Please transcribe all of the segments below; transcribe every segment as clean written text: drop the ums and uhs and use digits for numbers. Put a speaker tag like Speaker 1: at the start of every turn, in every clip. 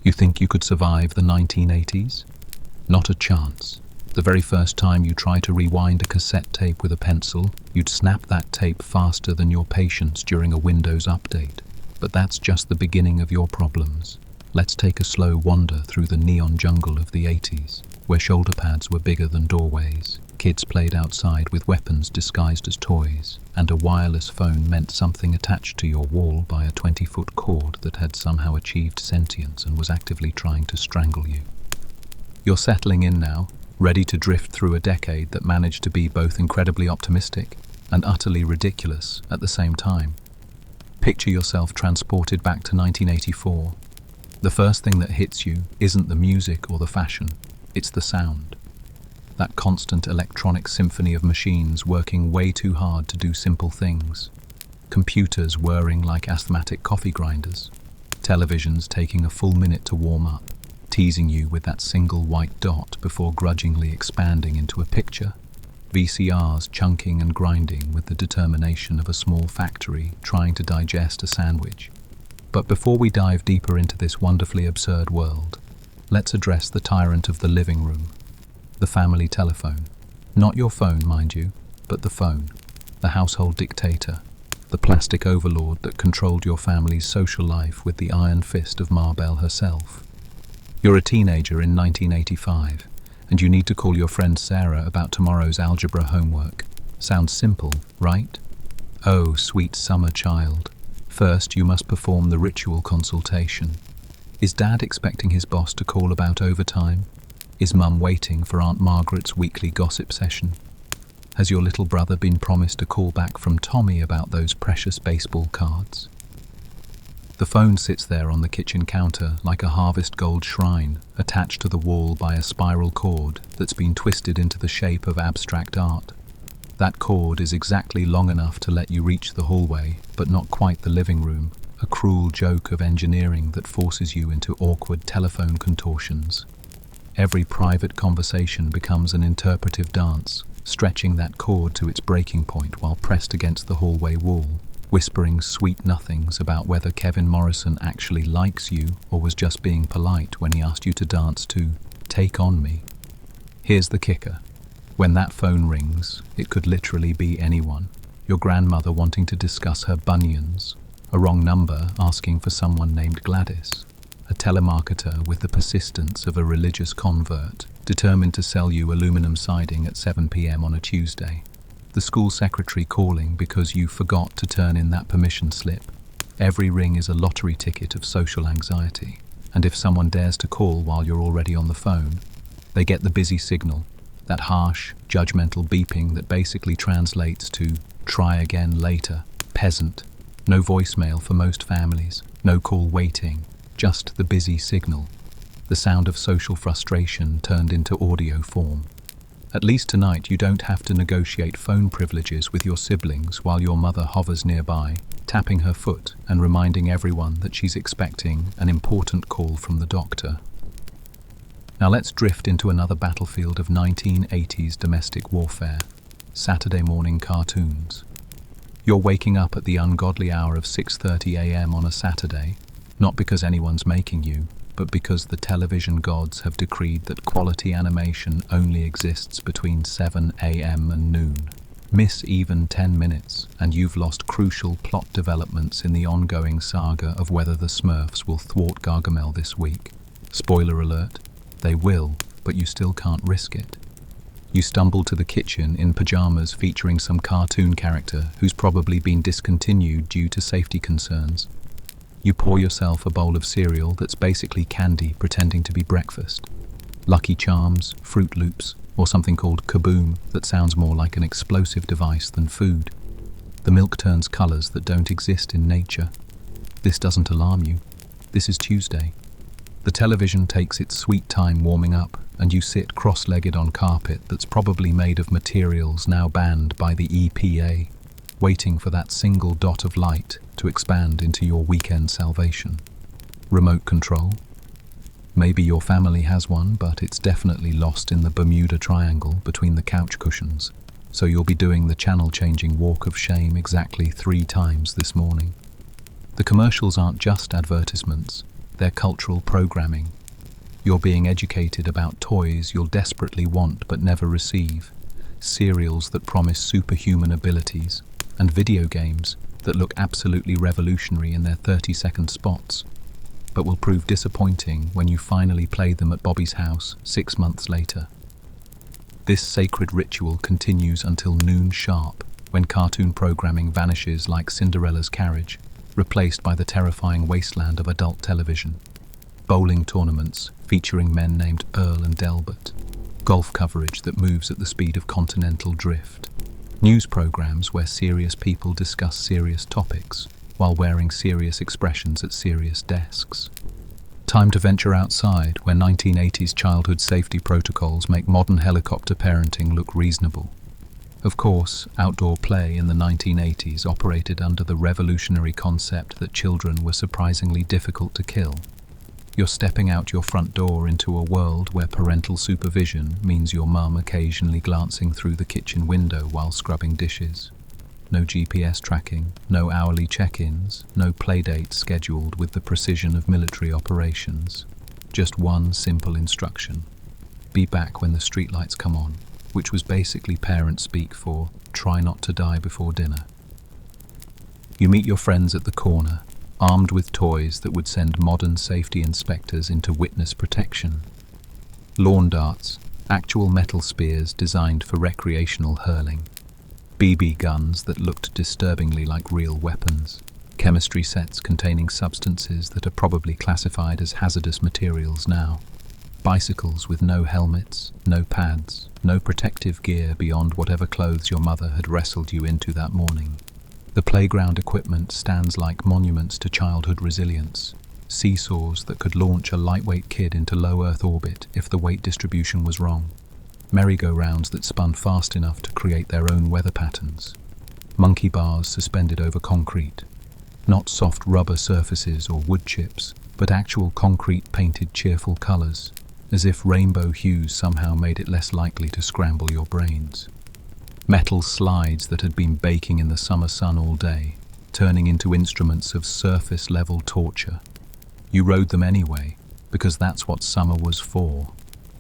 Speaker 1: You think you could survive the 1980s? Not a chance. The very first time you try to rewind a cassette tape with a pencil, you'd snap that tape faster than your patience during a Windows update. But that's just the beginning of your problems. Let's take a slow wander through the neon jungle of the 80s, where shoulder pads were bigger than doorways, kids played outside with weapons disguised as toys, and a wireless phone meant something attached to your wall by a 20-foot cord that had somehow achieved sentience and was actively trying to strangle you. You're settling in now, ready to drift through a decade that managed to be both incredibly optimistic and utterly ridiculous at the same time. Picture yourself transported back to 1984. The first thing that hits you isn't the music or the fashion, it's the sound. That constant electronic symphony of machines working way too hard to do simple things. Computers whirring like asthmatic coffee grinders. Televisions taking a full minute to warm up, teasing you with that single white dot before grudgingly expanding into a picture. VCRs chunking and grinding with the determination of a small factory trying to digest a sandwich. But before we dive deeper into this wonderfully absurd world, let's address the tyrant of the living room, the family telephone. Not your phone, mind you, but the phone, the household dictator, the plastic overlord that controlled your family's social life with the iron fist of Marbell herself. You're a teenager in 1985, and you need to call your friend Sarah about tomorrow's algebra homework. Sounds simple, right? Oh, sweet summer child. First, you must perform the ritual consultation. Is Dad expecting his boss to call about overtime? Is Mum waiting for Aunt Margaret's weekly gossip session? Has your little brother been promised a call back from Tommy about those precious baseball cards? The phone sits there on the kitchen counter like a harvest gold shrine, attached to the wall by a spiral cord that's been twisted into the shape of abstract art. That cord is exactly long enough to let you reach the hallway, but not quite the living room, a cruel joke of engineering that forces you into awkward telephone contortions. Every private conversation becomes an interpretive dance, stretching that cord to its breaking point while pressed against the hallway wall, whispering sweet nothings about whether Kevin Morrison actually likes you or was just being polite when he asked you to dance to Take On Me. Here's the kicker. When that phone rings, it could literally be anyone. Your grandmother wanting to discuss her bunions, a wrong number asking for someone named Gladys, a telemarketer with the persistence of a religious convert, determined to sell you aluminum siding at 7 p.m. on a Tuesday, the school secretary calling because you forgot to turn in that permission slip. Every ring is a lottery ticket of social anxiety, and if someone dares to call while you're already on the phone, they get the busy signal, that harsh, judgmental beeping that basically translates to try again later, peasant. No voicemail for most families, no call waiting, just the busy signal. The sound of social frustration turned into audio form. At least tonight you don't have to negotiate phone privileges with your siblings while your mother hovers nearby, tapping her foot and reminding everyone that she's expecting an important call from the doctor. Now let's drift into another battlefield of 1980s domestic warfare, Saturday morning cartoons. You're waking up at the ungodly hour of 6:30 a.m. on a Saturday, not because anyone's making you, but because the television gods have decreed that quality animation only exists between 7 a.m. and noon. Miss even 10 minutes, and you've lost crucial plot developments in the ongoing saga of whether the Smurfs will thwart Gargamel this week. Spoiler alert, they will, but you still can't risk it. You stumble to the kitchen in pajamas featuring some cartoon character who's probably been discontinued due to safety concerns. You pour yourself a bowl of cereal that's basically candy pretending to be breakfast. Lucky Charms, Fruit Loops, or something called Kaboom that sounds more like an explosive device than food. The milk turns colors that don't exist in nature. This doesn't alarm you. This is Tuesday. The television takes its sweet time warming up, and you sit cross-legged on carpet that's probably made of materials now banned by the EPA, waiting for that single dot of light to expand into your weekend salvation. Remote control? Maybe your family has one, but it's definitely lost in the Bermuda Triangle between the couch cushions, so you'll be doing the channel-changing walk of shame exactly 3 times this morning. The commercials aren't just advertisements. They're cultural programming. You're being educated about toys you'll desperately want but never receive, cereals that promise superhuman abilities, and video games that look absolutely revolutionary in their 30-second spots, but will prove disappointing when you finally play them at Bobby's house 6 months later. This sacred ritual continues until noon sharp, when cartoon programming vanishes like Cinderella's carriage, replaced by the terrifying wasteland of adult television. Bowling tournaments featuring men named Earl and Delbert, golf coverage that moves at the speed of continental drift, news programs where serious people discuss serious topics while wearing serious expressions at serious desks. Time to venture outside, where 1980s childhood safety protocols make modern helicopter parenting look reasonable. Of course, outdoor play in the 1980s operated under the revolutionary concept that children were surprisingly difficult to kill. You're stepping out your front door into a world where parental supervision means your mum occasionally glancing through the kitchen window while scrubbing dishes. No GPS tracking, no hourly check-ins, no playdates scheduled with the precision of military operations. Just one simple instruction: be back when the streetlights come on, which was basically parent speak for try not to die before dinner. You meet your friends at the corner, armed with toys that would send modern safety inspectors into witness protection. Lawn darts, actual metal spears designed for recreational hurling. BB guns that looked disturbingly like real weapons. Chemistry sets containing substances that are probably classified as hazardous materials now. Bicycles with no helmets, no pads, no protective gear beyond whatever clothes your mother had wrestled you into that morning. The playground equipment stands like monuments to childhood resilience. Seesaws that could launch a lightweight kid into low Earth orbit if the weight distribution was wrong. Merry-go-rounds that spun fast enough to create their own weather patterns. Monkey bars suspended over concrete. Not soft rubber surfaces or wood chips, but actual concrete painted cheerful colors, as if rainbow hues somehow made it less likely to scramble your brains. Metal slides that had been baking in the summer sun all day, turning into instruments of surface-level torture. You rode them anyway, because that's what summer was for.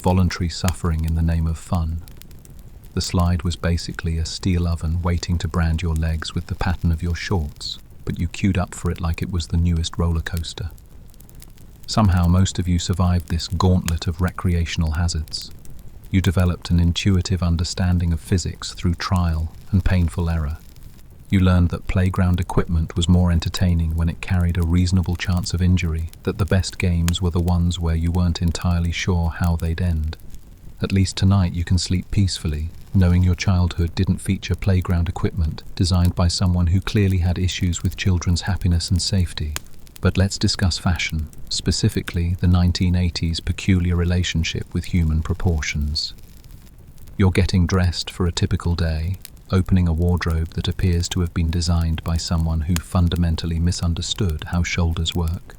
Speaker 1: Voluntary suffering in the name of fun. The slide was basically a steel oven waiting to brand your legs with the pattern of your shorts, but you queued up for it like it was the newest roller coaster. Somehow most of you survived this gauntlet of recreational hazards. You developed an intuitive understanding of physics through trial and painful error. You learned that playground equipment was more entertaining when it carried a reasonable chance of injury, that the best games were the ones where you weren't entirely sure how they'd end. At least tonight you can sleep peacefully, knowing your childhood didn't feature playground equipment designed by someone who clearly had issues with children's happiness and safety. But let's discuss fashion, specifically the 1980s peculiar relationship with human proportions. You're getting dressed for a typical day, opening a wardrobe that appears to have been designed by someone who fundamentally misunderstood how shoulders work.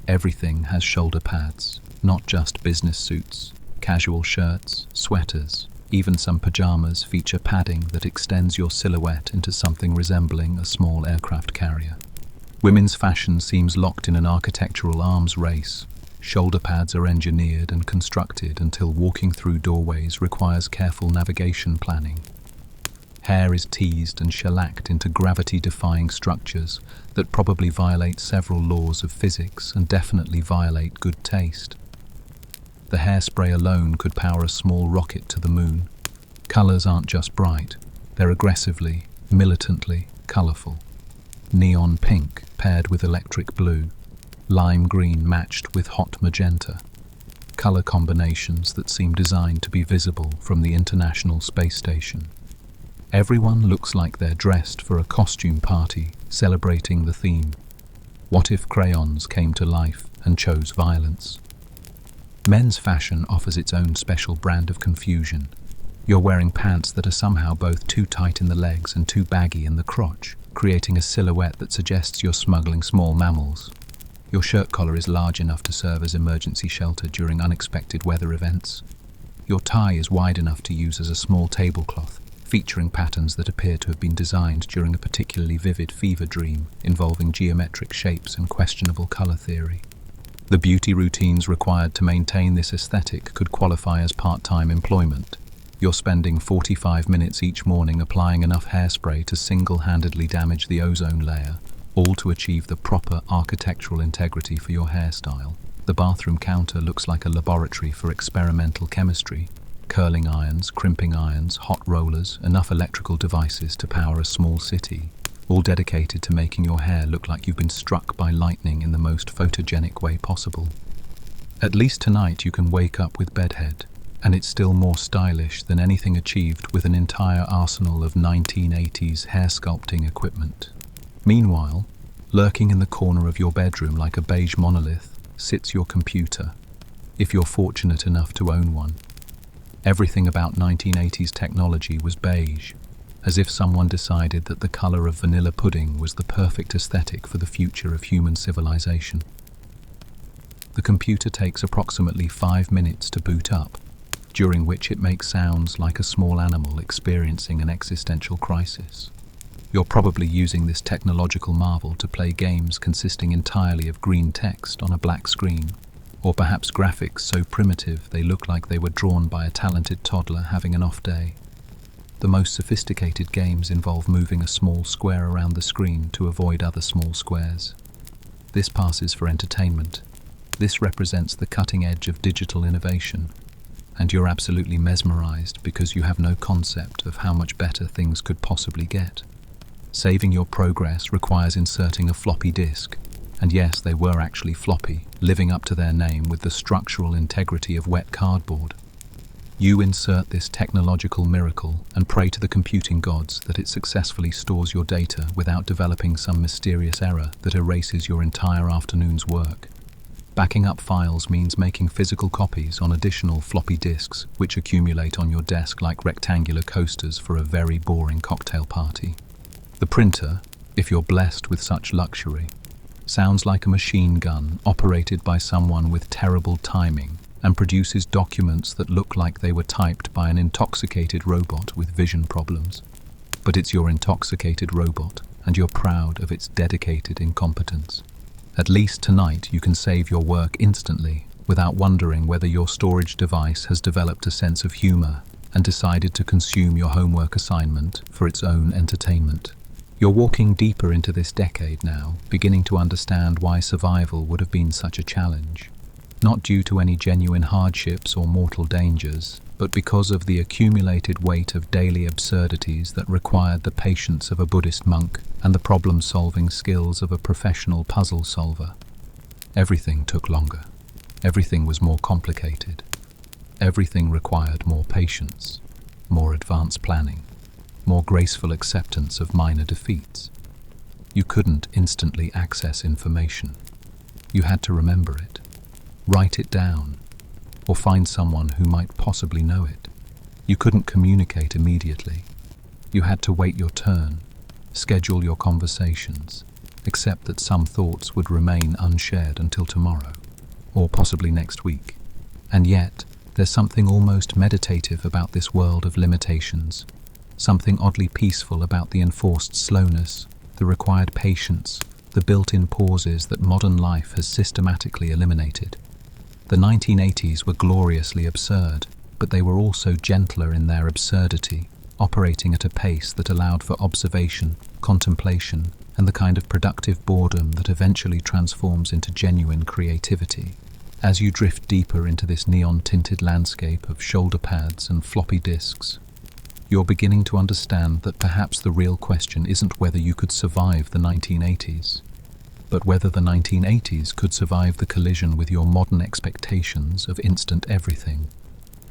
Speaker 1: Everything has shoulder pads, not just business suits. Casual shirts, sweaters, even some pajamas feature padding that extends your silhouette into something resembling a small aircraft carrier. Women's fashion seems locked in an architectural arms race. Shoulder pads are engineered and constructed until walking through doorways requires careful navigation planning. Hair is teased and shellacked into gravity-defying structures that probably violate several laws of physics and definitely violate good taste. The hairspray alone could power a small rocket to the moon. Colors aren't just bright, they're aggressively, militantly colorful. Neon pink paired with electric blue, lime green matched with hot magenta. Color combinations that seem designed to be visible from the International Space Station. Everyone looks like they're dressed for a costume party celebrating the theme. What if crayons came to life and chose violence? Men's fashion offers its own special brand of confusion. You're wearing pants that are somehow both too tight in the legs and too baggy in the crotch, creating a silhouette that suggests you're smuggling small mammals. Your shirt collar is large enough to serve as emergency shelter during unexpected weather events. Your tie is wide enough to use as a small tablecloth, featuring patterns that appear to have been designed during a particularly vivid fever dream involving geometric shapes and questionable color theory. The beauty routines required to maintain this aesthetic could qualify as part-time employment. You're spending 45 minutes each morning applying enough hairspray to single-handedly damage the ozone layer, all to achieve the proper architectural integrity for your hairstyle. The bathroom counter looks like a laboratory for experimental chemistry. Curling irons, crimping irons, hot rollers, enough electrical devices to power a small city, all dedicated to making your hair look like you've been struck by lightning in the most photogenic way possible. At least tonight you can wake up with bedhead, and it's still more stylish than anything achieved with an entire arsenal of 1980s hair sculpting equipment. Meanwhile, lurking in the corner of your bedroom like a beige monolith, sits your computer, if you're fortunate enough to own one. Everything about 1980s technology was beige, as if someone decided that the color of vanilla pudding was the perfect aesthetic for the future of human civilization. The computer takes approximately 5 minutes to boot up, during which it makes sounds like a small animal experiencing an existential crisis. You're probably using this technological marvel to play games consisting entirely of green text on a black screen, or perhaps graphics so primitive they look like they were drawn by a talented toddler having an off day. The most sophisticated games involve moving a small square around the screen to avoid other small squares. This passes for entertainment. This represents the cutting edge of digital innovation, and you're absolutely mesmerized because you have no concept of how much better things could possibly get. Saving your progress requires inserting a floppy disk, and yes, they were actually floppy, living up to their name with the structural integrity of wet cardboard. You insert this technological miracle and pray to the computing gods that it successfully stores your data without developing some mysterious error that erases your entire afternoon's work. Backing up files means making physical copies on additional floppy disks, which accumulate on your desk like rectangular coasters for a very boring cocktail party. The printer, if you're blessed with such luxury, sounds like a machine gun operated by someone with terrible timing and produces documents that look like they were typed by an intoxicated robot with vision problems. But it's your intoxicated robot, and you're proud of its dedicated incompetence. At least tonight you can save your work instantly without wondering whether your storage device has developed a sense of humor and decided to consume your homework assignment for its own entertainment. You're walking deeper into this decade now, beginning to understand why survival would have been such a challenge. Not due to any genuine hardships or mortal dangers, but because of the accumulated weight of daily absurdities that required the patience of a Buddhist monk and the problem-solving skills of a professional puzzle solver. Everything took longer. Everything was more complicated. Everything required more patience, more advanced planning, more graceful acceptance of minor defeats. You couldn't instantly access information. You had to remember it, write it down, or find someone who might possibly know it. You couldn't communicate immediately. You had to wait your turn, schedule your conversations, accept that some thoughts would remain unshared until tomorrow, or possibly next week. And yet, there's something almost meditative about this world of limitations, something oddly peaceful about the enforced slowness, the required patience, the built-in pauses that modern life has systematically eliminated. The 1980s were gloriously absurd, but they were also gentler in their absurdity, operating at a pace that allowed for observation, contemplation, and the kind of productive boredom that eventually transforms into genuine creativity. As you drift deeper into this neon-tinted landscape of shoulder pads and floppy disks, you're beginning to understand that perhaps the real question isn't whether you could survive the 1980s, but whether the 1980s could survive the collision with your modern expectations of instant everything,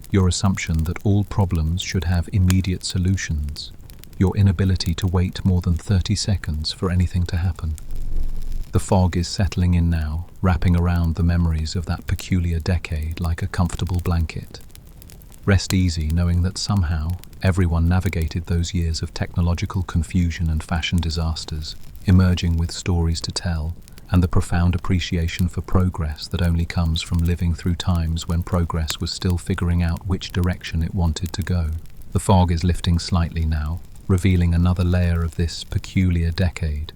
Speaker 1: your assumption that all problems should have immediate solutions, your inability to wait more than 30 seconds for anything to happen. The fog is settling in now, wrapping around the memories of that peculiar decade like a comfortable blanket. Rest easy knowing that somehow everyone navigated those years of technological confusion and fashion disasters, emerging with stories to tell, and the profound appreciation for progress that only comes from living through times when progress was still figuring out which direction it wanted to go. The fog is lifting slightly now, revealing another layer of this peculiar decade,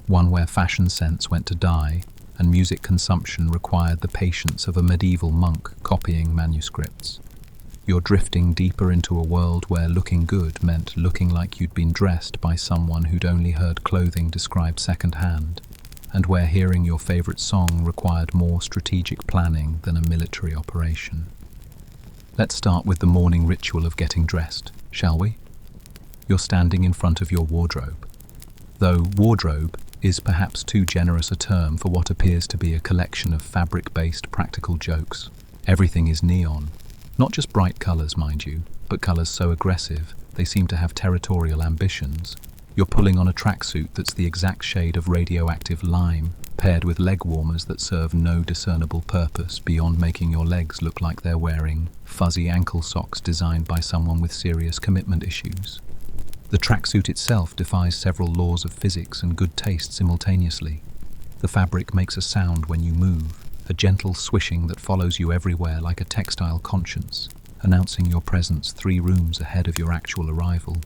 Speaker 1: one where fashion sense went to die and music consumption required the patience of a medieval monk copying manuscripts. You're drifting deeper into a world where looking good meant looking like you'd been dressed by someone who'd only heard clothing described second-hand, and where hearing your favorite song required more strategic planning than a military operation. Let's start with the morning ritual of getting dressed, shall we? You're standing in front of your wardrobe. Though wardrobe is perhaps too generous a term for what appears to be a collection of fabric-based practical jokes. Everything is neon. Not just bright colours, mind you, but colours so aggressive they seem to have territorial ambitions. You're pulling on a tracksuit that's the exact shade of radioactive lime, paired with leg warmers that serve no discernible purpose beyond making your legs look like they're wearing fuzzy ankle socks designed by someone with serious commitment issues. The tracksuit itself defies several laws of physics and good taste simultaneously. The fabric makes a sound when you move, a gentle swishing that follows you everywhere like a textile conscience, announcing your presence 3 rooms ahead of your actual arrival.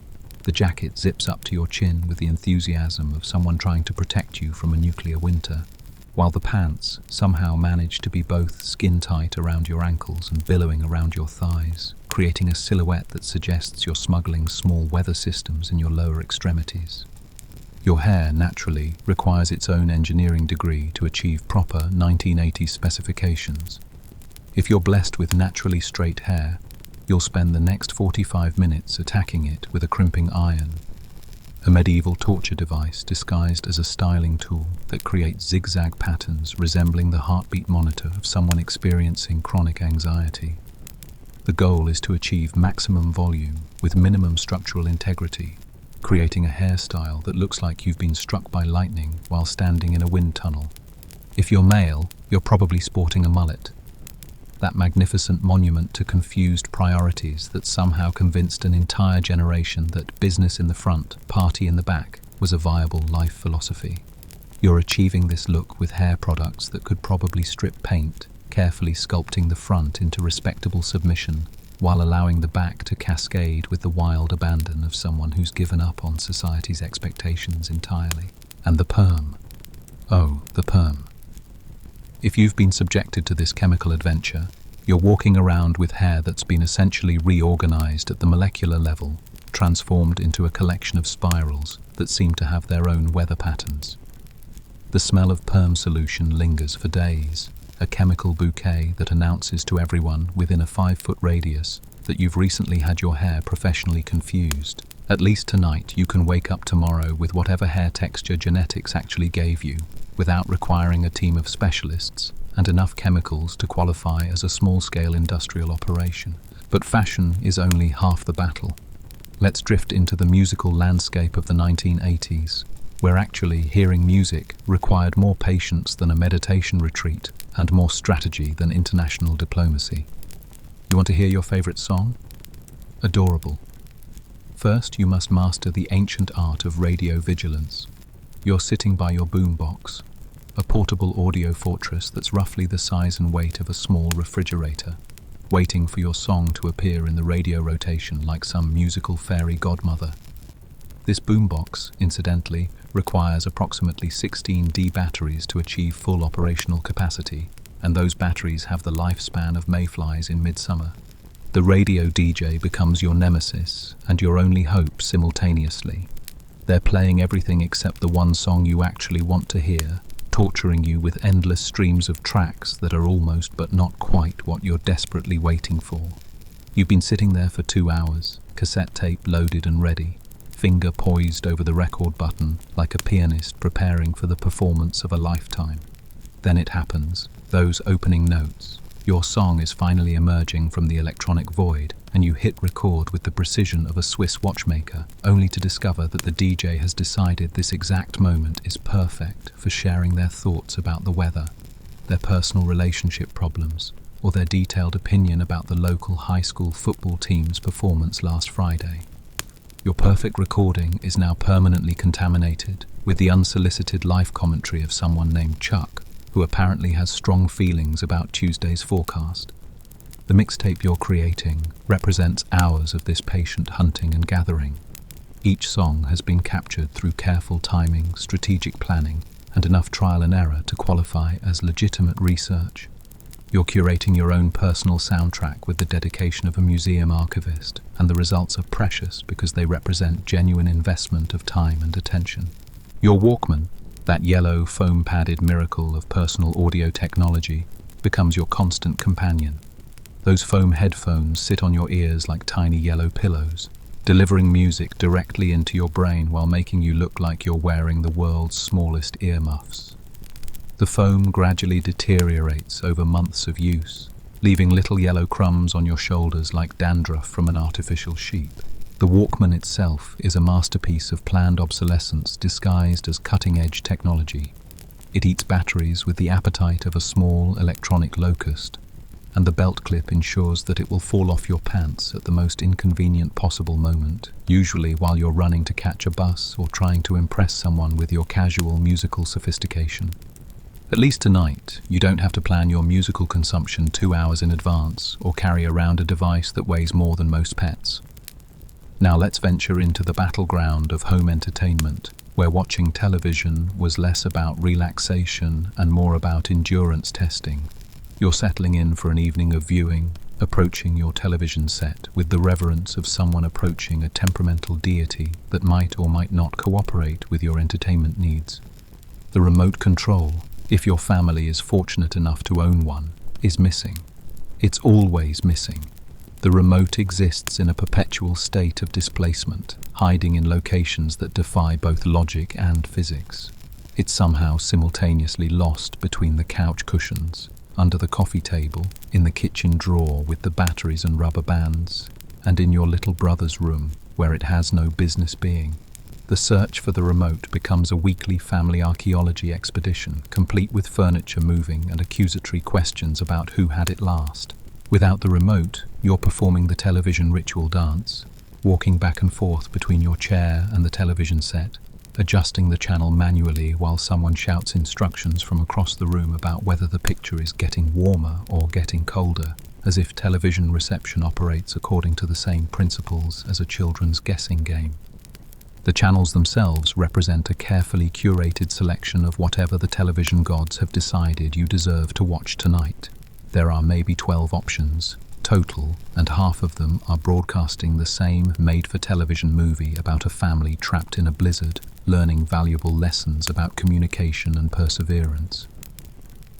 Speaker 1: The jacket zips up to your chin with the enthusiasm of someone trying to protect you from a nuclear winter, while the pants somehow manage to be both skin-tight around your ankles and billowing around your thighs, creating a silhouette that suggests you're smuggling small weather systems in your lower extremities. Your hair, naturally, requires its own engineering degree to achieve proper 1980s specifications. If you're blessed with naturally straight hair, you'll spend the next 45 minutes attacking it with a crimping iron, a medieval torture device disguised as a styling tool that creates zigzag patterns resembling the heartbeat monitor of someone experiencing chronic anxiety. The goal is to achieve maximum volume with minimum structural integrity, creating a hairstyle that looks like you've been struck by lightning while standing in a wind tunnel. If you're male, you're probably sporting a mullet, that magnificent monument to confused priorities that somehow convinced an entire generation that business in the front, party in the back was a viable life philosophy. You're achieving this look with hair products that could probably strip paint, carefully sculpting the front into respectable submission, while allowing the back to cascade with the wild abandon of someone who's given up on society's expectations entirely. And the perm. Oh, the perm. If you've been subjected to this chemical adventure, you're walking around with hair that's been essentially reorganized at the molecular level, transformed into a collection of spirals that seem to have their own weather patterns. The smell of perm solution lingers for days, a chemical bouquet that announces to everyone within a 5-foot radius that you've recently had your hair professionally confused. At least tonight you can wake up tomorrow with whatever hair texture genetics actually gave you, without requiring a team of specialists and enough chemicals to qualify as a small-scale industrial operation. But fashion is only half the battle. Let's drift into the musical landscape of the 1980s, where actually hearing music required more patience than a meditation retreat and more strategy than international diplomacy. You want to hear your favorite song? Adorable. First, you must master the ancient art of radio vigilance. You're sitting by your boombox, a portable audio fortress that's roughly the size and weight of a small refrigerator, waiting for your song to appear in the radio rotation like some musical fairy godmother. This boombox, incidentally, requires approximately 16D batteries to achieve full operational capacity, and those batteries have the lifespan of mayflies in midsummer. The radio DJ becomes your nemesis and your only hope simultaneously. They're playing everything except the one song you actually want to hear, torturing you with endless streams of tracks that are almost but not quite what you're desperately waiting for. You've been sitting there for 2 hours, cassette tape loaded and ready, finger poised over the record button like a pianist preparing for the performance of a lifetime. Then it happens, those opening notes. Your song is finally emerging from the electronic void, and you hit record with the precision of a Swiss watchmaker, only to discover that the DJ has decided this exact moment is perfect for sharing their thoughts about the weather, their personal relationship problems, or their detailed opinion about the local high school football team's performance last Friday. Your perfect recording is now permanently contaminated with the unsolicited life commentary of someone named Chuck, who apparently has strong feelings about Tuesday's forecast. The mixtape you're creating represents hours of this patient hunting and gathering. Each song has been captured through careful timing, strategic planning, and enough trial and error to qualify as legitimate research. You're curating your own personal soundtrack with the dedication of a museum archivist, and the results are precious because they represent genuine investment of time and attention. Your Walkman, that yellow foam-padded miracle of personal audio technology, becomes your constant companion. Those foam headphones sit on your ears like tiny yellow pillows, delivering music directly into your brain while making you look like you're wearing the world's smallest earmuffs. The foam gradually deteriorates over months of use, leaving little yellow crumbs on your shoulders like dandruff from an artificial sheep. The Walkman itself is a masterpiece of planned obsolescence disguised as cutting-edge technology. It eats batteries with the appetite of a small electronic locust, and the belt clip ensures that it will fall off your pants at the most inconvenient possible moment, usually while you're running to catch a bus or trying to impress someone with your casual musical sophistication. At least tonight, you don't have to plan your musical consumption 2 hours in advance or carry around a device that weighs more than most pets. Now let's venture into the battleground of home entertainment, where watching television was less about relaxation and more about endurance testing. You're settling in for an evening of viewing, approaching your television set with the reverence of someone approaching a temperamental deity that might or might not cooperate with your entertainment needs. The remote control, if your family is fortunate enough to own one, is missing. It's always missing. The remote exists in a perpetual state of displacement, hiding in locations that defy both logic and physics. It's somehow simultaneously lost between the couch cushions, under the coffee table, in the kitchen drawer with the batteries and rubber bands, and in your little brother's room, where it has no business being. The search for the remote becomes a weekly family archaeology expedition, complete with furniture moving and accusatory questions about who had it last. Without the remote, you're performing the television ritual dance, walking back and forth between your chair and the television set, adjusting the channel manually while someone shouts instructions from across the room about whether the picture is getting warmer or getting colder, as if television reception operates according to the same principles as a children's guessing game. The channels themselves represent a carefully curated selection of whatever the television gods have decided you deserve to watch tonight. There are maybe 12 options total, and half of them are broadcasting the same made-for-television movie about a family trapped in a blizzard, learning valuable lessons about communication and perseverance.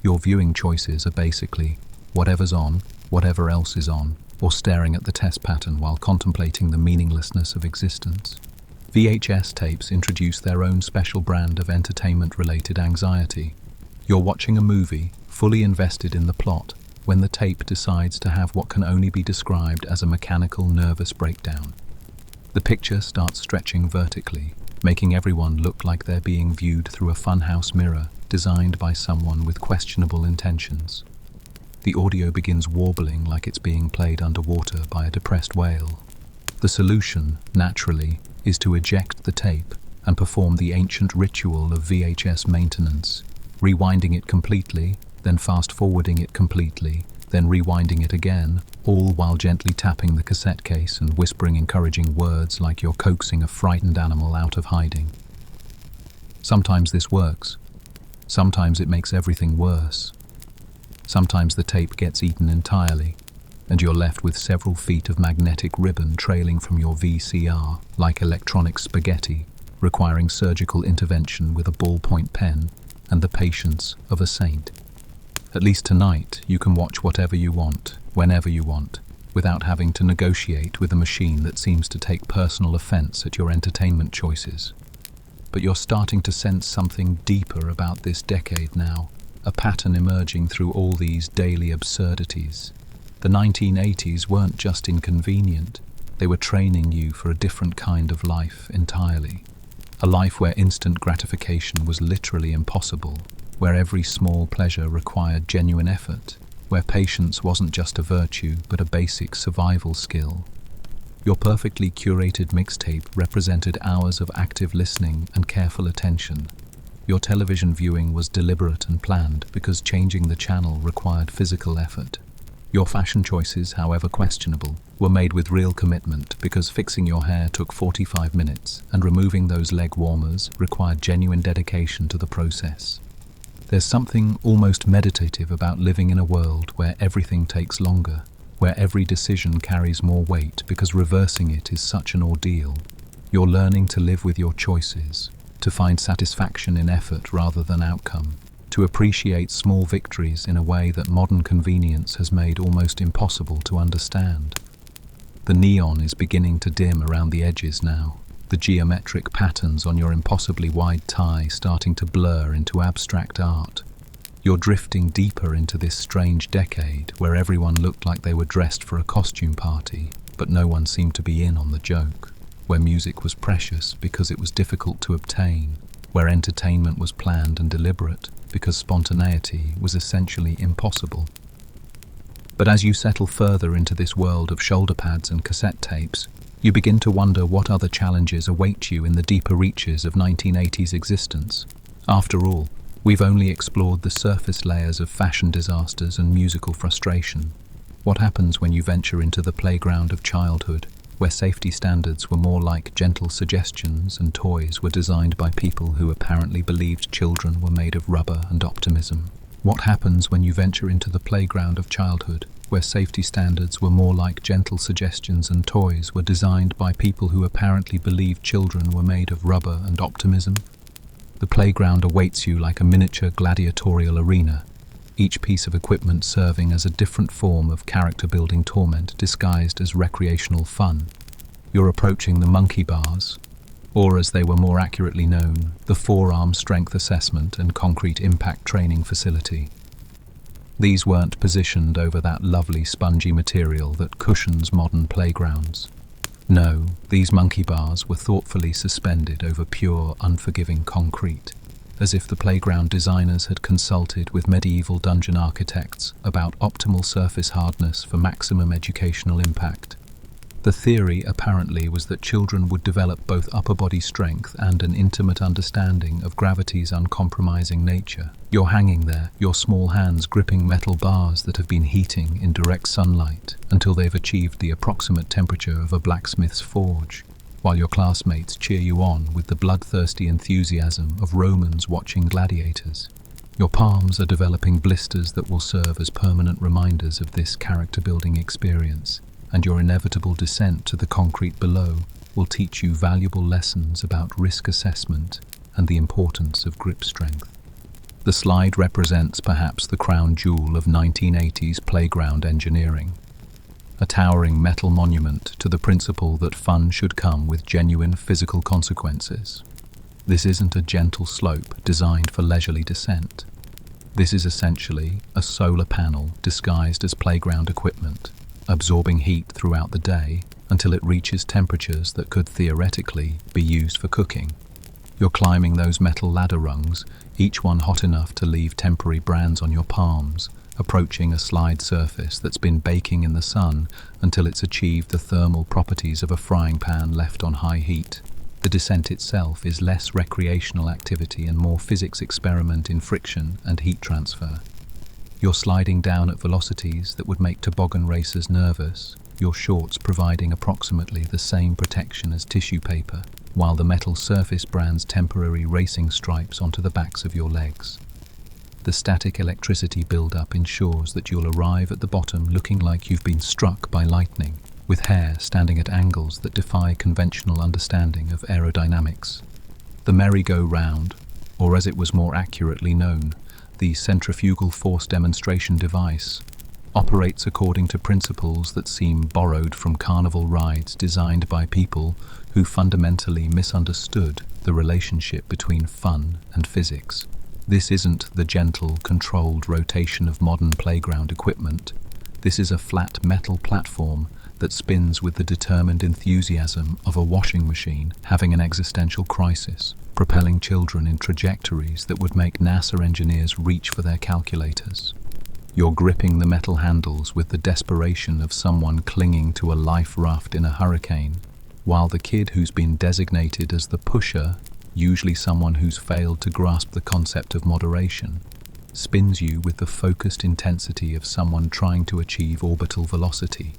Speaker 1: Your viewing choices are basically whatever's on, whatever else is on, or staring at the test pattern while contemplating the meaninglessness of existence. VHS tapes introduce their own special brand of entertainment-related anxiety. You're watching a movie, fully invested in the plot, when the tape decides to have what can only be described as a mechanical nervous breakdown. The picture starts stretching vertically, making everyone look like they're being viewed through a funhouse mirror designed by someone with questionable intentions. The audio begins warbling like it's being played underwater by a depressed whale. The solution, naturally, is to eject the tape and perform the ancient ritual of VHS maintenance, rewinding it completely, then fast-forwarding it completely, then rewinding it again, all while gently tapping the cassette case and whispering encouraging words like you're coaxing a frightened animal out of hiding. Sometimes this works. Sometimes it makes everything worse. Sometimes the tape gets eaten entirely, and you're left with several feet of magnetic ribbon trailing from your VCR, like electronic spaghetti, requiring surgical intervention with a ballpoint pen and the patience of a saint. At least tonight, you can watch whatever you want, whenever you want, without having to negotiate with a machine that seems to take personal offense at your entertainment choices. But you're starting to sense something deeper about this decade now, a pattern emerging through all these daily absurdities. The 1980s weren't just inconvenient, they were training you for a different kind of life entirely. A life where instant gratification was literally impossible, where every small pleasure required genuine effort, where patience wasn't just a virtue but a basic survival skill. Your perfectly curated mixtape represented hours of active listening and careful attention. Your television viewing was deliberate and planned because changing the channel required physical effort. Your fashion choices, however questionable, were made with real commitment because fixing your hair took 45 minutes and removing those leg warmers required genuine dedication to the process. There's something almost meditative about living in a world where everything takes longer, where every decision carries more weight because reversing it is such an ordeal. You're learning to live with your choices, to find satisfaction in effort rather than outcome, to appreciate small victories in a way that modern convenience has made almost impossible to understand. The neon is beginning to dim around the edges now, the geometric patterns on your impossibly wide tie starting to blur into abstract art. You're drifting deeper into this strange decade where everyone looked like they were dressed for a costume party, but no one seemed to be in on the joke, where music was precious because it was difficult to obtain, where entertainment was planned and deliberate because spontaneity was essentially impossible. But as you settle further into this world of shoulder pads and cassette tapes, you begin to wonder what other challenges await you in the deeper reaches of 1980s existence. After all, we've only explored the surface layers of fashion disasters and musical frustration. What happens when you venture into the playground of childhood, where safety standards were more like gentle suggestions and toys were designed by people who apparently believed children were made of rubber and optimism? What happens when you venture into the playground of childhood, where safety standards were more like gentle suggestions and toys were designed by people who apparently believed children were made of rubber and optimism? The playground awaits you like a miniature gladiatorial arena, each piece of equipment serving as a different form of character-building torment disguised as recreational fun. You're approaching the monkey bars, or as they were more accurately known, the forearm strength assessment and concrete impact training facility. These weren't positioned over that lovely spongy material that cushions modern playgrounds. No, these monkey bars were thoughtfully suspended over pure, unforgiving concrete, as if the playground designers had consulted with medieval dungeon architects about optimal surface hardness for maximum educational impact. The theory, apparently, was that children would develop both upper body strength and an intimate understanding of gravity's uncompromising nature. You're hanging there, your small hands gripping metal bars that have been heating in direct sunlight until they've achieved the approximate temperature of a blacksmith's forge, while your classmates cheer you on with the bloodthirsty enthusiasm of Romans watching gladiators. Your palms are developing blisters that will serve as permanent reminders of this character-building experience, and your inevitable descent to the concrete below will teach you valuable lessons about risk assessment and the importance of grip strength. The slide represents perhaps the crown jewel of 1980s playground engineering, a towering metal monument to the principle that fun should come with genuine physical consequences. This isn't a gentle slope designed for leisurely descent. This is essentially a solar panel disguised as playground equipment, absorbing heat throughout the day until it reaches temperatures that could theoretically be used for cooking. You're climbing those metal ladder rungs, each one hot enough to leave temporary brands on your palms, approaching a slide surface that's been baking in the sun until it's achieved the thermal properties of a frying pan left on high heat. The descent itself is less recreational activity and more physics experiment in friction and heat transfer. You're sliding down at velocities that would make toboggan racers nervous, your shorts providing approximately the same protection as tissue paper, while the metal surface brands temporary racing stripes onto the backs of your legs. The static electricity build-up ensures that you'll arrive at the bottom looking like you've been struck by lightning, with hair standing at angles that defy conventional understanding of aerodynamics. The merry-go-round, or as it was more accurately known, the centrifugal force demonstration device, operates according to principles that seem borrowed from carnival rides designed by people who fundamentally misunderstood the relationship between fun and physics. This isn't the gentle, controlled rotation of modern playground equipment. This is a flat metal platform that spins with the determined enthusiasm of a washing machine having an existential crisis, propelling children in trajectories that would make NASA engineers reach for their calculators. You're gripping the metal handles with the desperation of someone clinging to a life raft in a hurricane, while the kid who's been designated as the pusher, usually someone who's failed to grasp the concept of moderation, spins you with the focused intensity of someone trying to achieve orbital velocity.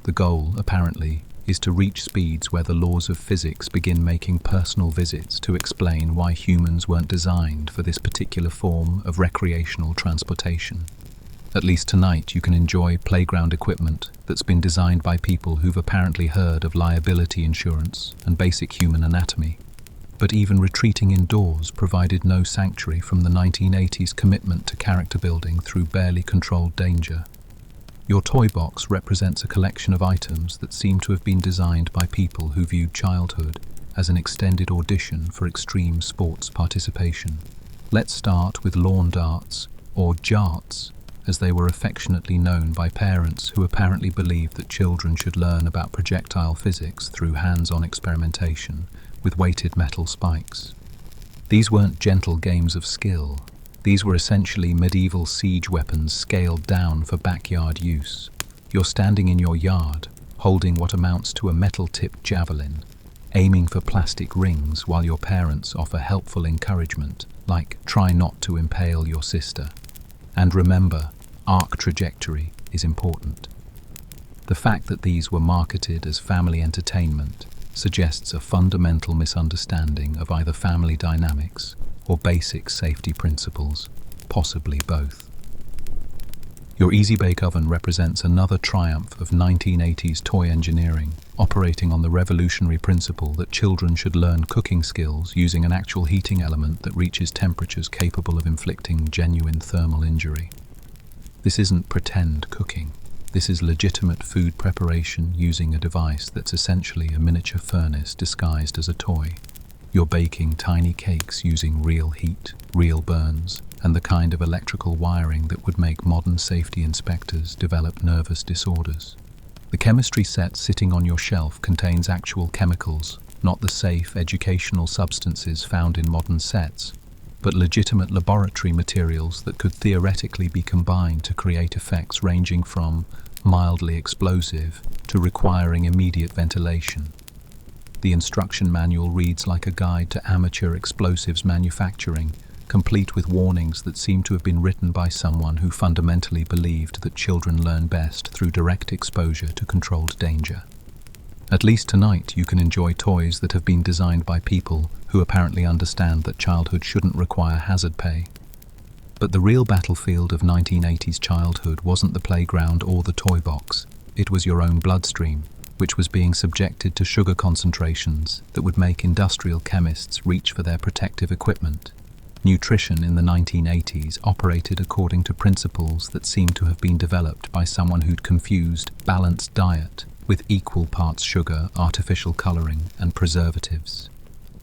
Speaker 1: The goal, apparently, is to reach speeds where the laws of physics begin making personal visits to explain why humans weren't designed for this particular form of recreational transportation. At least tonight you can enjoy playground equipment that's been designed by people who've apparently heard of liability insurance and basic human anatomy. But even retreating indoors provided no sanctuary from the 1980s commitment to character building through barely controlled danger. Your toy box represents a collection of items that seem to have been designed by people who viewed childhood as an extended audition for extreme sports participation. Let's start with lawn darts, or jarts, as they were affectionately known by parents who apparently believed that children should learn about projectile physics through hands-on experimentation with weighted metal spikes. These weren't gentle games of skill. These were essentially medieval siege weapons scaled down for backyard use. You're standing in your yard, holding what amounts to a metal-tipped javelin, aiming for plastic rings while your parents offer helpful encouragement, like try not to impale your sister. And remember, arc trajectory is important. The fact that these were marketed as family entertainment suggests a fundamental misunderstanding of either family dynamics or basic safety principles, possibly both. Your Easy Bake Oven represents another triumph of 1980s toy engineering, operating on the revolutionary principle that children should learn cooking skills using an actual heating element that reaches temperatures capable of inflicting genuine thermal injury. This isn't pretend cooking. This is legitimate food preparation using a device that's essentially a miniature furnace disguised as a toy. You're baking tiny cakes using real heat, real burns, and the kind of electrical wiring that would make modern safety inspectors develop nervous disorders. The chemistry set sitting on your shelf contains actual chemicals, not the safe educational substances found in modern sets, but legitimate laboratory materials that could theoretically be combined to create effects ranging from mildly explosive to requiring immediate ventilation. The instruction manual reads like a guide to amateur explosives manufacturing, complete with warnings that seem to have been written by someone who fundamentally believed that children learn best through direct exposure to controlled danger. At least tonight you can enjoy toys that have been designed by people who apparently understand that childhood shouldn't require hazard pay. But the real battlefield of 1980s childhood wasn't the playground or the toy box. It was your own bloodstream, which was being subjected to sugar concentrations that would make industrial chemists reach for their protective equipment. Nutrition in the 1980s operated according to principles that seemed to have been developed by someone who'd confused balanced diet with equal parts sugar, artificial coloring, and preservatives.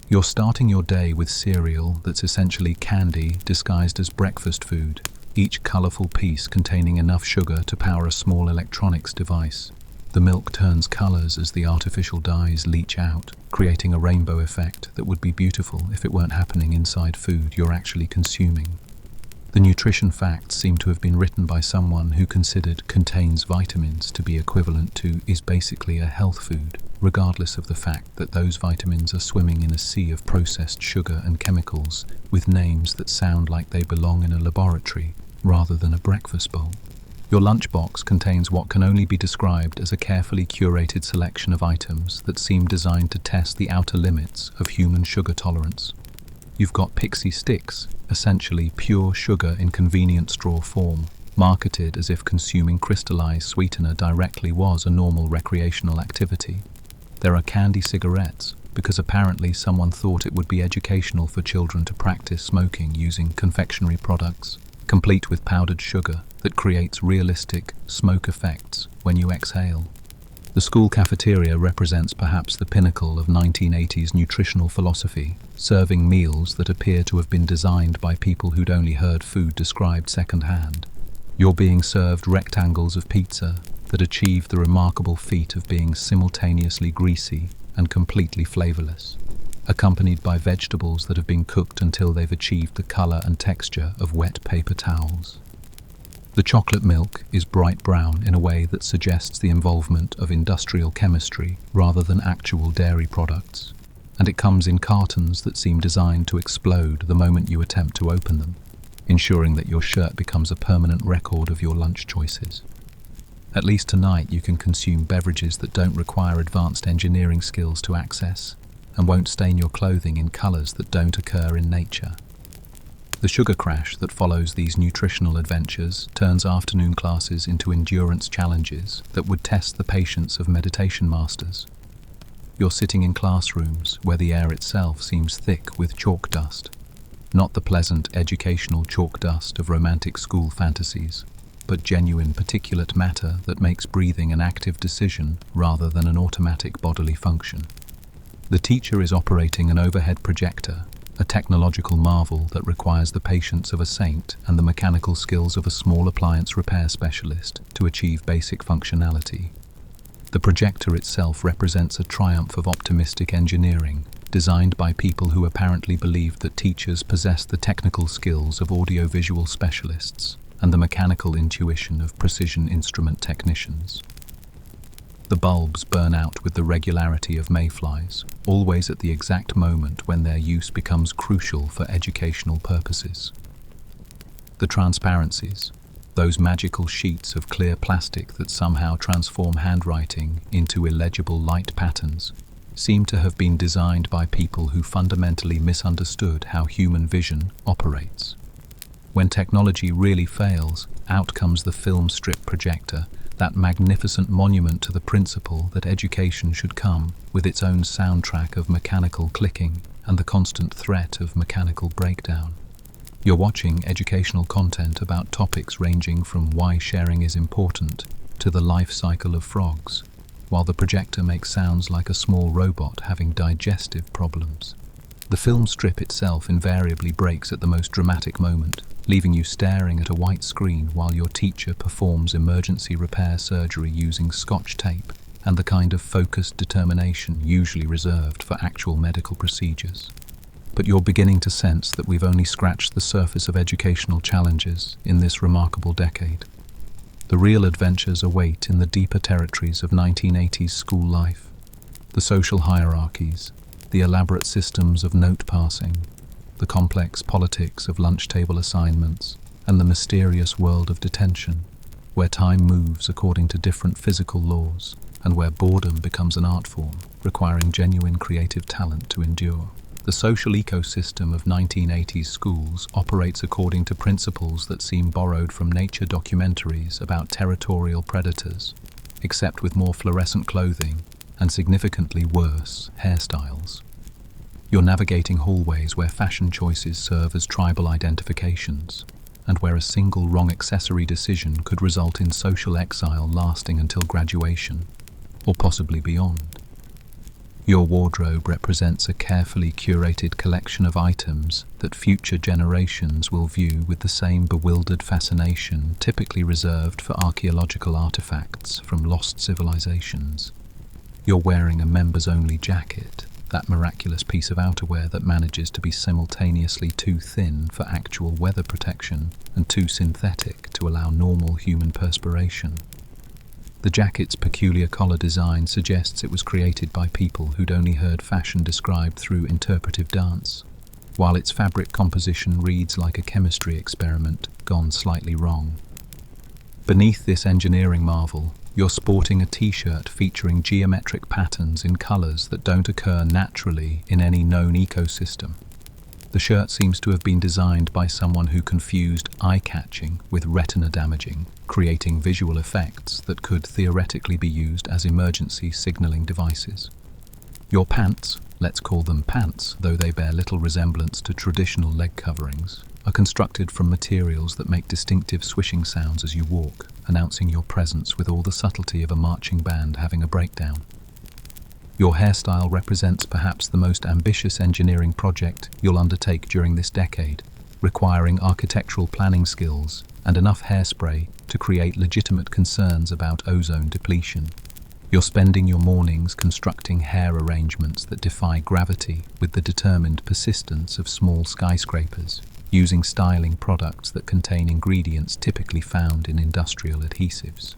Speaker 1: You're starting your day with cereal that's essentially candy disguised as breakfast food, each colorful piece containing enough sugar to power a small electronics device. The milk turns colors as the artificial dyes leach out, creating a rainbow effect that would be beautiful if it weren't happening inside food you're actually consuming. The nutrition facts seem to have been written by someone who considered contains vitamins to be equivalent to is basically a health food, regardless of the fact that those vitamins are swimming in a sea of processed sugar and chemicals with names that sound like they belong in a laboratory rather than a breakfast bowl. Your lunchbox contains what can only be described as a carefully curated selection of items that seem designed to test the outer limits of human sugar tolerance. You've got Pixie Sticks, essentially pure sugar in convenient straw form, marketed as if consuming crystallized sweetener directly was a normal recreational activity. There are candy cigarettes, because apparently someone thought it would be educational for children to practice smoking using confectionery products, complete with powdered sugar that creates realistic smoke effects when you exhale. The school cafeteria represents perhaps the pinnacle of 1980s nutritional philosophy, serving meals that appear to have been designed by people who'd only heard food described secondhand. You're being served rectangles of pizza that achieve the remarkable feat of being simultaneously greasy and completely flavorless, accompanied by vegetables that have been cooked until they've achieved the color and texture of wet paper towels. The chocolate milk is bright brown in a way that suggests the involvement of industrial chemistry rather than actual dairy products, and it comes in cartons that seem designed to explode the moment you attempt to open them. ensuring that your shirt becomes a permanent record of your lunch choices. At least tonight you can consume beverages that don't require advanced engineering skills to access and won't stain your clothing in colors that don't occur in nature. The sugar crash that follows these nutritional adventures turns afternoon classes into endurance challenges that would test the patience of meditation masters. You're sitting in classrooms where the air itself seems thick with chalk dust, not the pleasant educational chalk dust of romantic school fantasies, but genuine particulate matter that makes breathing an active decision rather than an automatic bodily function. The teacher is operating an overhead projector, a technological marvel that requires the patience of a saint and the mechanical skills of a small appliance repair specialist to achieve basic functionality. The projector itself represents a triumph of optimistic engineering, designed by people who apparently believed that teachers possessed the technical skills of audiovisual specialists and the mechanical intuition of precision instrument technicians. The bulbs burn out with the regularity of mayflies, always at the exact moment when their use becomes crucial for educational purposes. The transparencies, those magical sheets of clear plastic that somehow transform handwriting into illegible light patterns, seem to have been designed by people who fundamentally misunderstood how human vision operates. When technology really fails, out comes the film strip projector, that magnificent monument to the principle that education should come with its own soundtrack of mechanical clicking and the constant threat of mechanical breakdown. You're watching educational content about topics ranging from why sharing is important to the life cycle of frogs, while the projector makes sounds like a small robot having digestive problems. The film strip itself invariably breaks at the most dramatic moment, leaving you staring at a white screen while your teacher performs emergency repair surgery using Scotch tape and the kind of focused determination usually reserved for actual medical procedures. But you're beginning to sense that we've only scratched the surface of educational challenges in this remarkable decade. The real adventures await in the deeper territories of 1980s school life, the social hierarchies, the elaborate systems of note passing, the complex politics of lunch table assignments, and the mysterious world of detention, where time moves according to different physical laws, and where boredom becomes an art form, requiring genuine creative talent to endure. The social ecosystem of 1980s schools operates according to principles that seem borrowed from nature documentaries about territorial predators, except with more fluorescent clothing and significantly worse hairstyles. You're navigating hallways where fashion choices serve as tribal identifications, and where a single wrong accessory decision could result in social exile lasting until graduation, or possibly beyond. Your wardrobe represents a carefully curated collection of items that future generations will view with the same bewildered fascination typically reserved for archaeological artifacts from lost civilizations. You're wearing a members-only jacket, that miraculous piece of outerwear that manages to be simultaneously too thin for actual weather protection and too synthetic to allow normal human perspiration. The jacket's peculiar collar design suggests it was created by people who'd only heard fashion described through interpretive dance, while its fabric composition reads like a chemistry experiment gone slightly wrong. Beneath this engineering marvel, you're sporting a t-shirt featuring geometric patterns in colors that don't occur naturally in any known ecosystem. The shirt seems to have been designed by someone who confused eye-catching with retina damaging, creating visual effects that could theoretically be used as emergency signaling devices. Your pants, let's call them pants, though they bear little resemblance to traditional leg coverings, are constructed from materials that make distinctive swishing sounds as you walk, announcing your presence with all the subtlety of a marching band having a breakdown. Your hairstyle represents perhaps the most ambitious engineering project you'll undertake during this decade, requiring architectural planning skills and enough hairspray to create legitimate concerns about ozone depletion. You're spending your mornings constructing hair arrangements that defy gravity with the determined persistence of small skyscrapers, using styling products that contain ingredients typically found in industrial adhesives.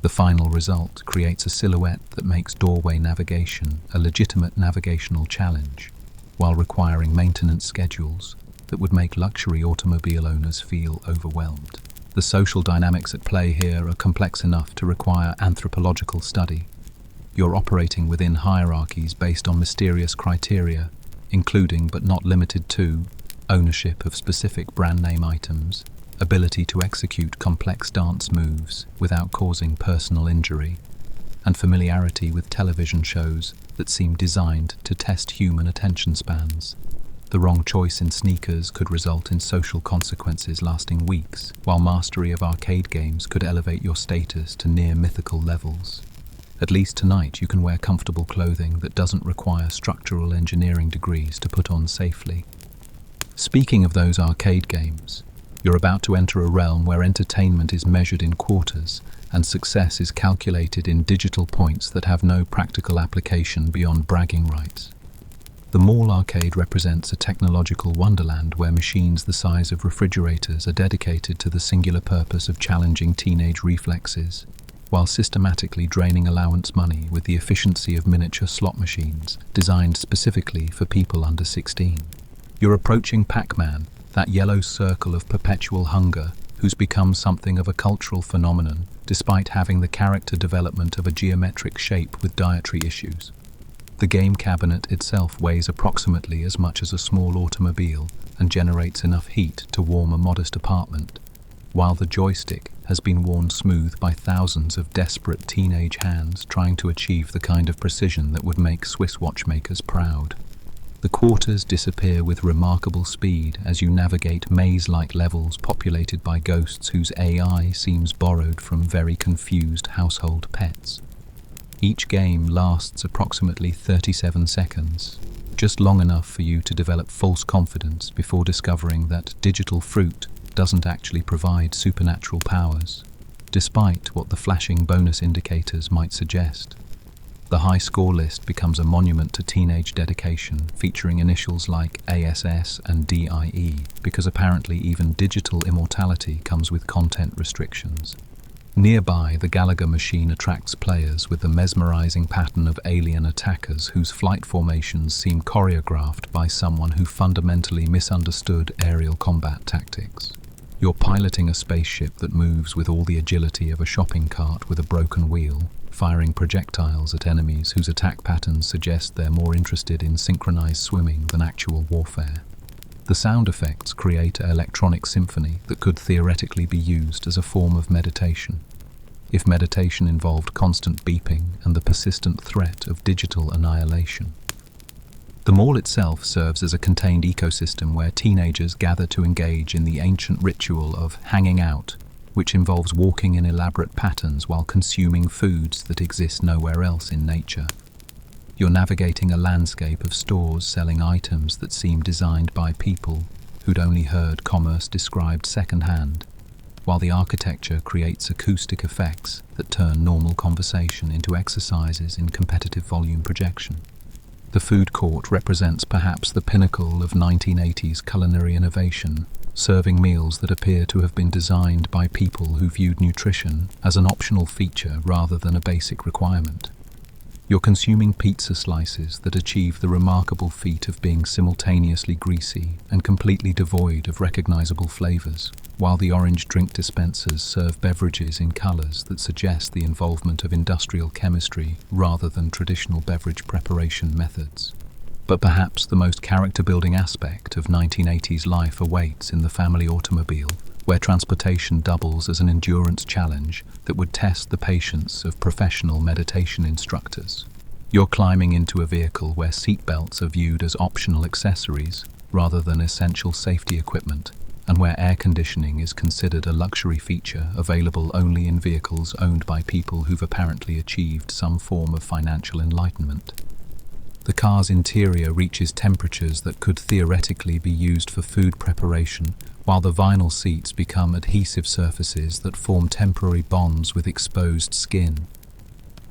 Speaker 1: The final result creates a silhouette that makes doorway navigation a legitimate navigational challenge, while requiring maintenance schedules that would make luxury automobile owners feel overwhelmed. The social dynamics at play here are complex enough to require anthropological study. You're operating within hierarchies based on mysterious criteria, including but not limited to ownership of specific brand name items, ability to execute complex dance moves without causing personal injury, and familiarity with television shows that seem designed to test human attention spans. The wrong choice in sneakers could result in social consequences lasting weeks, while mastery of arcade games could elevate your status to near mythical levels. At least tonight you can wear comfortable clothing that doesn't require structural engineering degrees to put on safely. Speaking of those arcade games, you're about to enter a realm where entertainment is measured in quarters and success is calculated in digital points that have no practical application beyond bragging rights. The mall arcade represents a technological wonderland where machines the size of refrigerators are dedicated to the singular purpose of challenging teenage reflexes, while systematically draining allowance money with the efficiency of miniature slot machines designed specifically for people under 16. You're approaching Pac-Man, that yellow circle of perpetual hunger who's become something of a cultural phenomenon despite having the character development of a geometric shape with dietary issues. The game cabinet itself weighs approximately as much as a small automobile and generates enough heat to warm a modest apartment, while the joystick has been worn smooth by thousands of desperate teenage hands trying to achieve the kind of precision that would make Swiss watchmakers proud. The quarters disappear with remarkable speed as you navigate maze-like levels populated by ghosts whose AI seems borrowed from very confused household pets. Each game lasts approximately 37 seconds, just long enough for you to develop false confidence before discovering that digital fruit doesn't actually provide supernatural powers, despite what the flashing bonus indicators might suggest. The high score list becomes a monument to teenage dedication, featuring initials like ASS and DIE, because apparently even digital immortality comes with content restrictions. Nearby, the Gallagher machine attracts players with the mesmerizing pattern of alien attackers whose flight formations seem choreographed by someone who fundamentally misunderstood aerial combat tactics. You're piloting a spaceship that moves with all the agility of a shopping cart with a broken wheel, firing projectiles at enemies whose attack patterns suggest they're more interested in synchronized swimming than actual warfare. The sound effects create an electronic symphony that could theoretically be used as a form of meditation, if meditation involved constant beeping and the persistent threat of digital annihilation. The mall itself serves as a contained ecosystem where teenagers gather to engage in the ancient ritual of hanging out, which involves walking in elaborate patterns while consuming foods that exist nowhere else in nature. You're navigating a landscape of stores selling items that seem designed by people who'd only heard commerce described secondhand, while the architecture creates acoustic effects that turn normal conversation into exercises in competitive volume projection. The food court represents perhaps the pinnacle of 1980s culinary innovation, serving meals that appear to have been designed by people who viewed nutrition as an optional feature rather than a basic requirement. You're consuming pizza slices that achieve the remarkable feat of being simultaneously greasy and completely devoid of recognizable flavors, while the orange drink dispensers serve beverages in colors that suggest the involvement of industrial chemistry rather than traditional beverage preparation methods. But perhaps the most character-building aspect of 1980s life awaits in the family automobile, where transportation doubles as an endurance challenge that would test the patience of professional meditation instructors. You're climbing into a vehicle where seatbelts are viewed as optional accessories rather than essential safety equipment, and where air conditioning is considered a luxury feature available only in vehicles owned by people who've apparently achieved some form of financial enlightenment. The car's interior reaches temperatures that could theoretically be used for food preparation, while the vinyl seats become adhesive surfaces that form temporary bonds with exposed skin.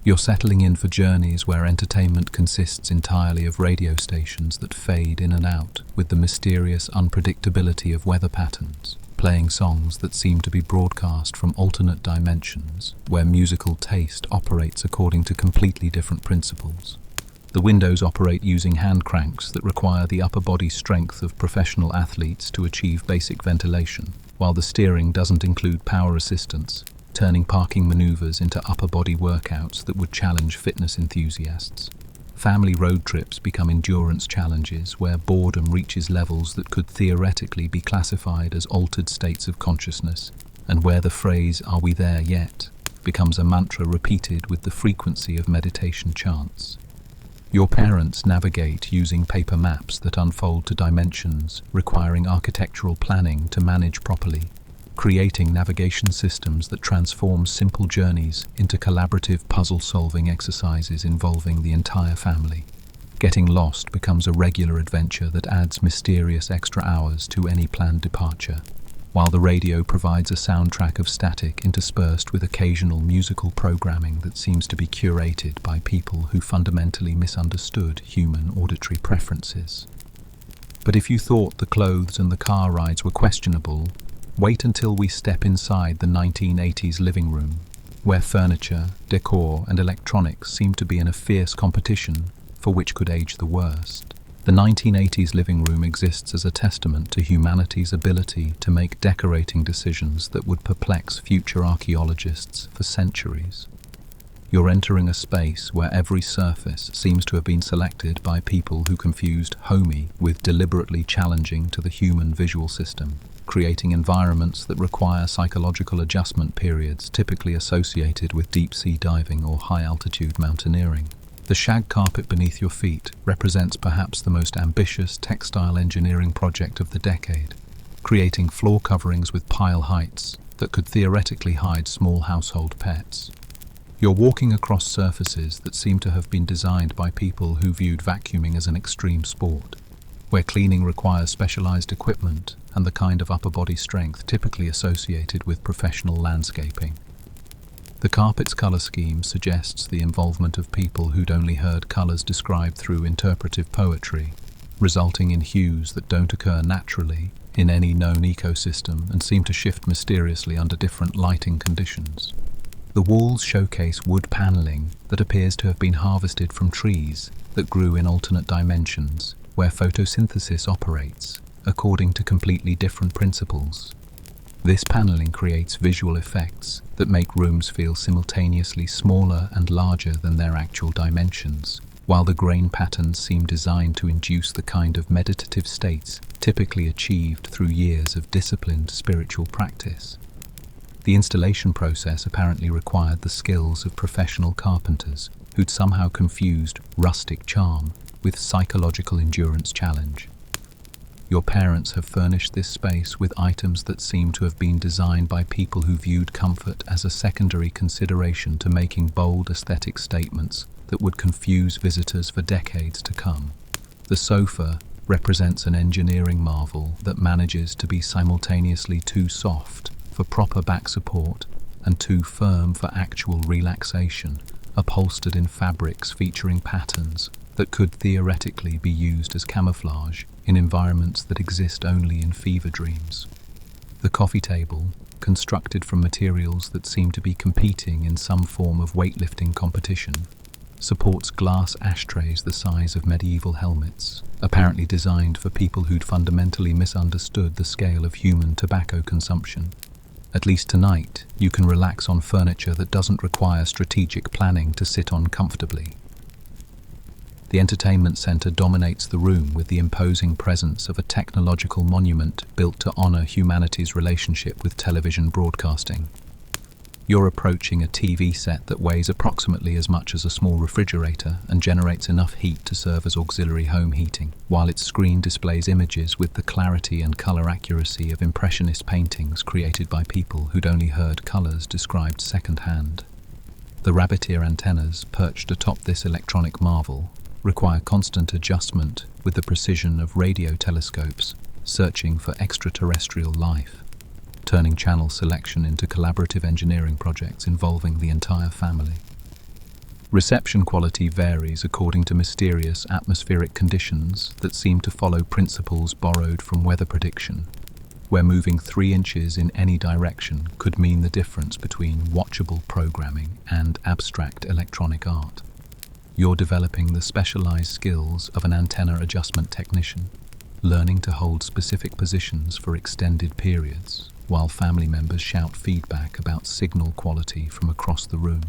Speaker 1: You're settling in for journeys where entertainment consists entirely of radio stations that fade in and out with the mysterious unpredictability of weather patterns, playing songs that seem to be broadcast from alternate dimensions, where musical taste operates according to completely different principles. The windows operate using hand cranks that require the upper body strength of professional athletes to achieve basic ventilation, while the steering doesn't include power assistance, turning parking maneuvers into upper body workouts that would challenge fitness enthusiasts. Family road trips become endurance challenges where boredom reaches levels that could theoretically be classified as altered states of consciousness, and where the phrase "Are we there yet?" becomes a mantra repeated with the frequency of meditation chants. Your parents navigate using paper maps that unfold to dimensions, requiring architectural planning to manage properly, creating navigation systems that transform simple journeys into collaborative puzzle-solving exercises involving the entire family. Getting lost becomes a regular adventure that adds mysterious extra hours to any planned departure, while the radio provides a soundtrack of static interspersed with occasional musical programming that seems to be curated by people who fundamentally misunderstood human auditory preferences. But if you thought the clothes and the car rides were questionable, wait until we step inside the 1980s living room, where furniture, decor, and electronics seem to be in a fierce competition for which could age the worst. The 1980s living room exists as a testament to humanity's ability to make decorating decisions that would perplex future archaeologists for centuries. You're entering a space where every surface seems to have been selected by people who confused homey with deliberately challenging to the human visual system, creating environments that require psychological adjustment periods typically associated with deep-sea diving or high-altitude mountaineering. The shag carpet beneath your feet represents perhaps the most ambitious textile engineering project of the decade, creating floor coverings with pile heights that could theoretically hide small household pets. You're walking across surfaces that seem to have been designed by people who viewed vacuuming as an extreme sport, where cleaning requires specialized equipment and the kind of upper body strength typically associated with professional landscaping. The carpet's color scheme suggests the involvement of people who'd only heard colors described through interpretive poetry, resulting in hues that don't occur naturally in any known ecosystem and seem to shift mysteriously under different lighting conditions. The walls showcase wood paneling that appears to have been harvested from trees that grew in alternate dimensions, where photosynthesis operates according to completely different principles. This paneling creates visual effects that make rooms feel simultaneously smaller and larger than their actual dimensions, while the grain patterns seem designed to induce the kind of meditative states typically achieved through years of disciplined spiritual practice. The installation process apparently required the skills of professional carpenters who'd somehow confused rustic charm with psychological endurance challenge. Your parents have furnished this space with items that seem to have been designed by people who viewed comfort as a secondary consideration to making bold aesthetic statements that would confuse visitors for decades to come. The sofa represents an engineering marvel that manages to be simultaneously too soft for proper back support and too firm for actual relaxation, upholstered in fabrics featuring patterns that could theoretically be used as camouflage in environments that exist only in fever dreams. The coffee table, constructed from materials that seem to be competing in some form of weightlifting competition, supports glass ashtrays the size of medieval helmets, apparently designed for people who'd fundamentally misunderstood the scale of human tobacco consumption. At least tonight, you can relax on furniture that doesn't require strategic planning to sit on comfortably. The entertainment center dominates the room with the imposing presence of a technological monument built to honor humanity's relationship with television broadcasting. You're approaching a TV set that weighs approximately as much as a small refrigerator and generates enough heat to serve as auxiliary home heating, while its screen displays images with the clarity and color accuracy of impressionist paintings created by people who'd only heard colors described secondhand. The rabbit ear antennas perched atop this electronic marvel require constant adjustment with the precision of radio telescopes searching for extraterrestrial life, turning channel selection into collaborative engineering projects involving the entire family. Reception quality varies according to mysterious atmospheric conditions that seem to follow principles borrowed from weather prediction, where moving 3 inches in any direction could mean the difference between watchable programming and abstract electronic art. you're developing the specialized skills of an antenna adjustment technician, learning to hold specific positions for extended periods, while family members shout feedback about signal quality from across the room.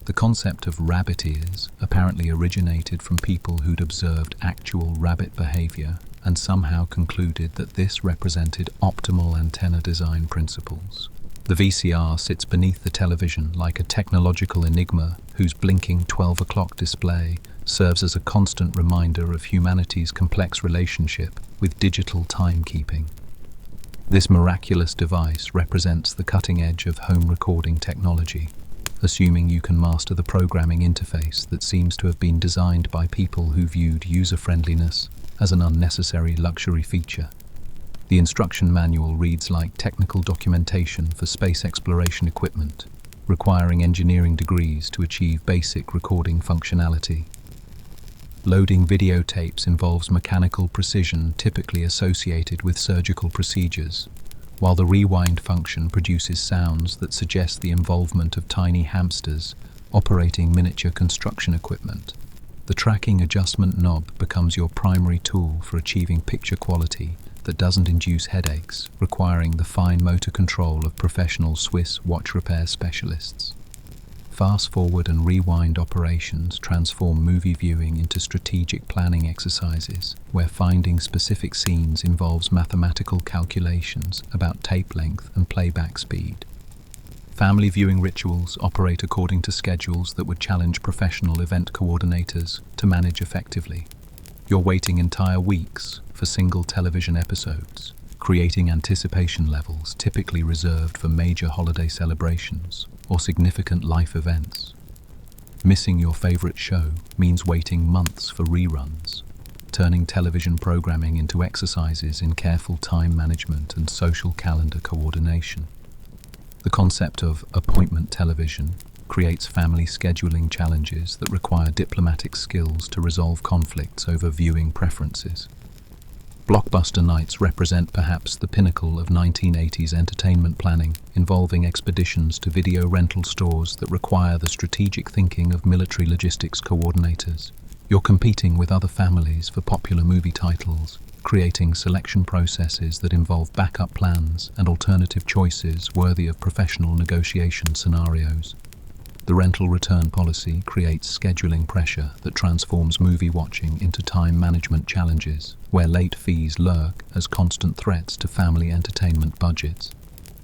Speaker 1: The concept of rabbit ears apparently originated from people who'd observed actual rabbit behavior and somehow concluded that this represented optimal antenna design principles. The VCR sits beneath the television like a technological enigma whose blinking 12 o'clock display serves as a constant reminder of humanity's complex relationship with digital timekeeping. This miraculous device represents the cutting edge of home recording technology, assuming you can master the programming interface that seems to have been designed by people who viewed user-friendliness as an unnecessary luxury feature. The instruction manual reads like technical documentation for space exploration equipment, requiring engineering degrees to achieve basic recording functionality. Loading videotapes involves mechanical precision typically associated with surgical procedures, while the rewind function produces sounds that suggest the involvement of tiny hamsters operating miniature construction equipment. The tracking adjustment knob becomes your primary tool for achieving picture quality that doesn't induce headaches, requiring the fine motor control of professional Swiss watch repair specialists. Fast-forward and rewind operations transform movie viewing into strategic planning exercises, where finding specific scenes involves mathematical calculations about tape length and playback speed. Family viewing rituals operate according to schedules that would challenge professional event coordinators to manage effectively. You're waiting entire weeks for single television episodes, creating anticipation levels typically reserved for major holiday celebrations or significant life events. Missing your favorite show means waiting months for reruns, turning television programming into exercises in careful time management and social calendar coordination. The concept of appointment television creates family scheduling challenges that require diplomatic skills to resolve conflicts over viewing preferences. Blockbuster nights represent perhaps the pinnacle of 1980s entertainment planning, involving expeditions to video rental stores that require the strategic thinking of military logistics coordinators. You're competing with other families for popular movie titles, creating selection processes that involve backup plans and alternative choices worthy of professional negotiation scenarios. The rental return policy creates scheduling pressure that transforms movie watching into time management challenges, where late fees lurk as constant threats to family entertainment budgets.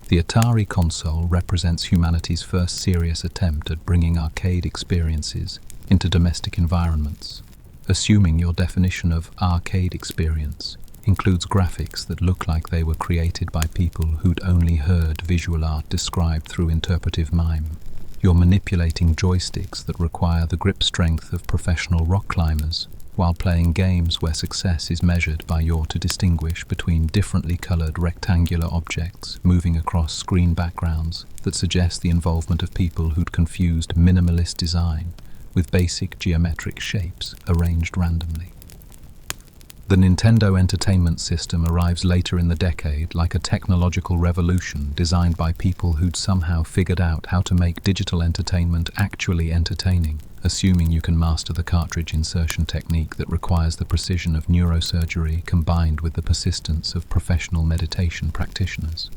Speaker 1: The Atari console represents humanity's first serious attempt at bringing arcade experiences into domestic environments. Assuming your definition of arcade experience includes graphics that look like they were created by people who'd only heard visual art described through interpretive mime. You're manipulating joysticks that require the grip strength of professional rock climbers, while playing games where success is measured by your to distinguish between differently colored rectangular objects moving across screen backgrounds that suggest the involvement of people who'd confused minimalist design with basic geometric shapes arranged randomly. The Nintendo Entertainment System arrives later in the decade like a technological revolution designed by people who'd somehow figured out how to make digital entertainment actually entertaining, assuming you can master the cartridge insertion technique that requires the precision of neurosurgery combined with the persistence of professional meditation practitioners.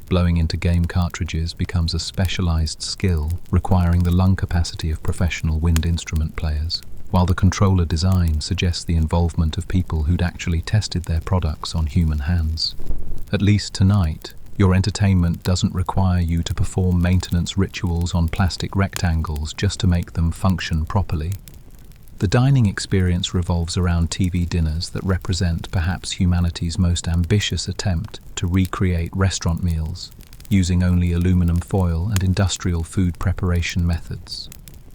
Speaker 1: Blowing into game cartridges becomes a specialized skill requiring the lung capacity of professional wind instrument players, while the controller design suggests the involvement of people who'd actually tested their products on human hands. At least tonight, your entertainment doesn't require you to perform maintenance rituals on plastic rectangles just to make them function properly. The dining experience revolves around TV dinners that represent perhaps humanity's most ambitious attempt to recreate restaurant meals, using only aluminum foil and industrial food preparation methods.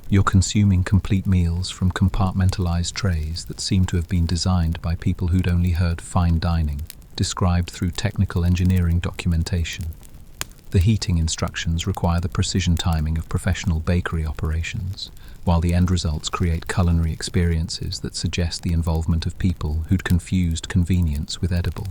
Speaker 1: You're consuming complete meals from compartmentalized trays that seem to have been designed by people who'd only heard fine dining, described through technical engineering documentation. The heating instructions require the precision timing of professional bakery operations, while the end results create culinary experiences that suggest the involvement of people who'd confused convenience with edible.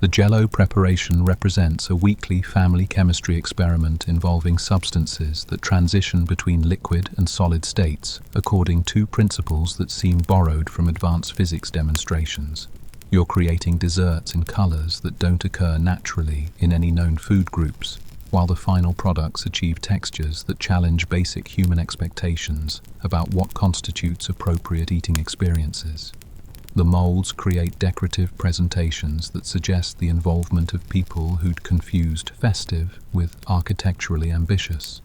Speaker 1: The Jell-O preparation represents a weekly family chemistry experiment involving substances that transition between liquid and solid states according to principles that seem borrowed from advanced physics demonstrations. You're creating desserts in colors that don't occur naturally in any known food groups, while the final products achieve textures that challenge basic human expectations about what constitutes appropriate eating experiences. The molds create decorative presentations that suggest the involvement of people who'd confused festive with architecturally ambitious.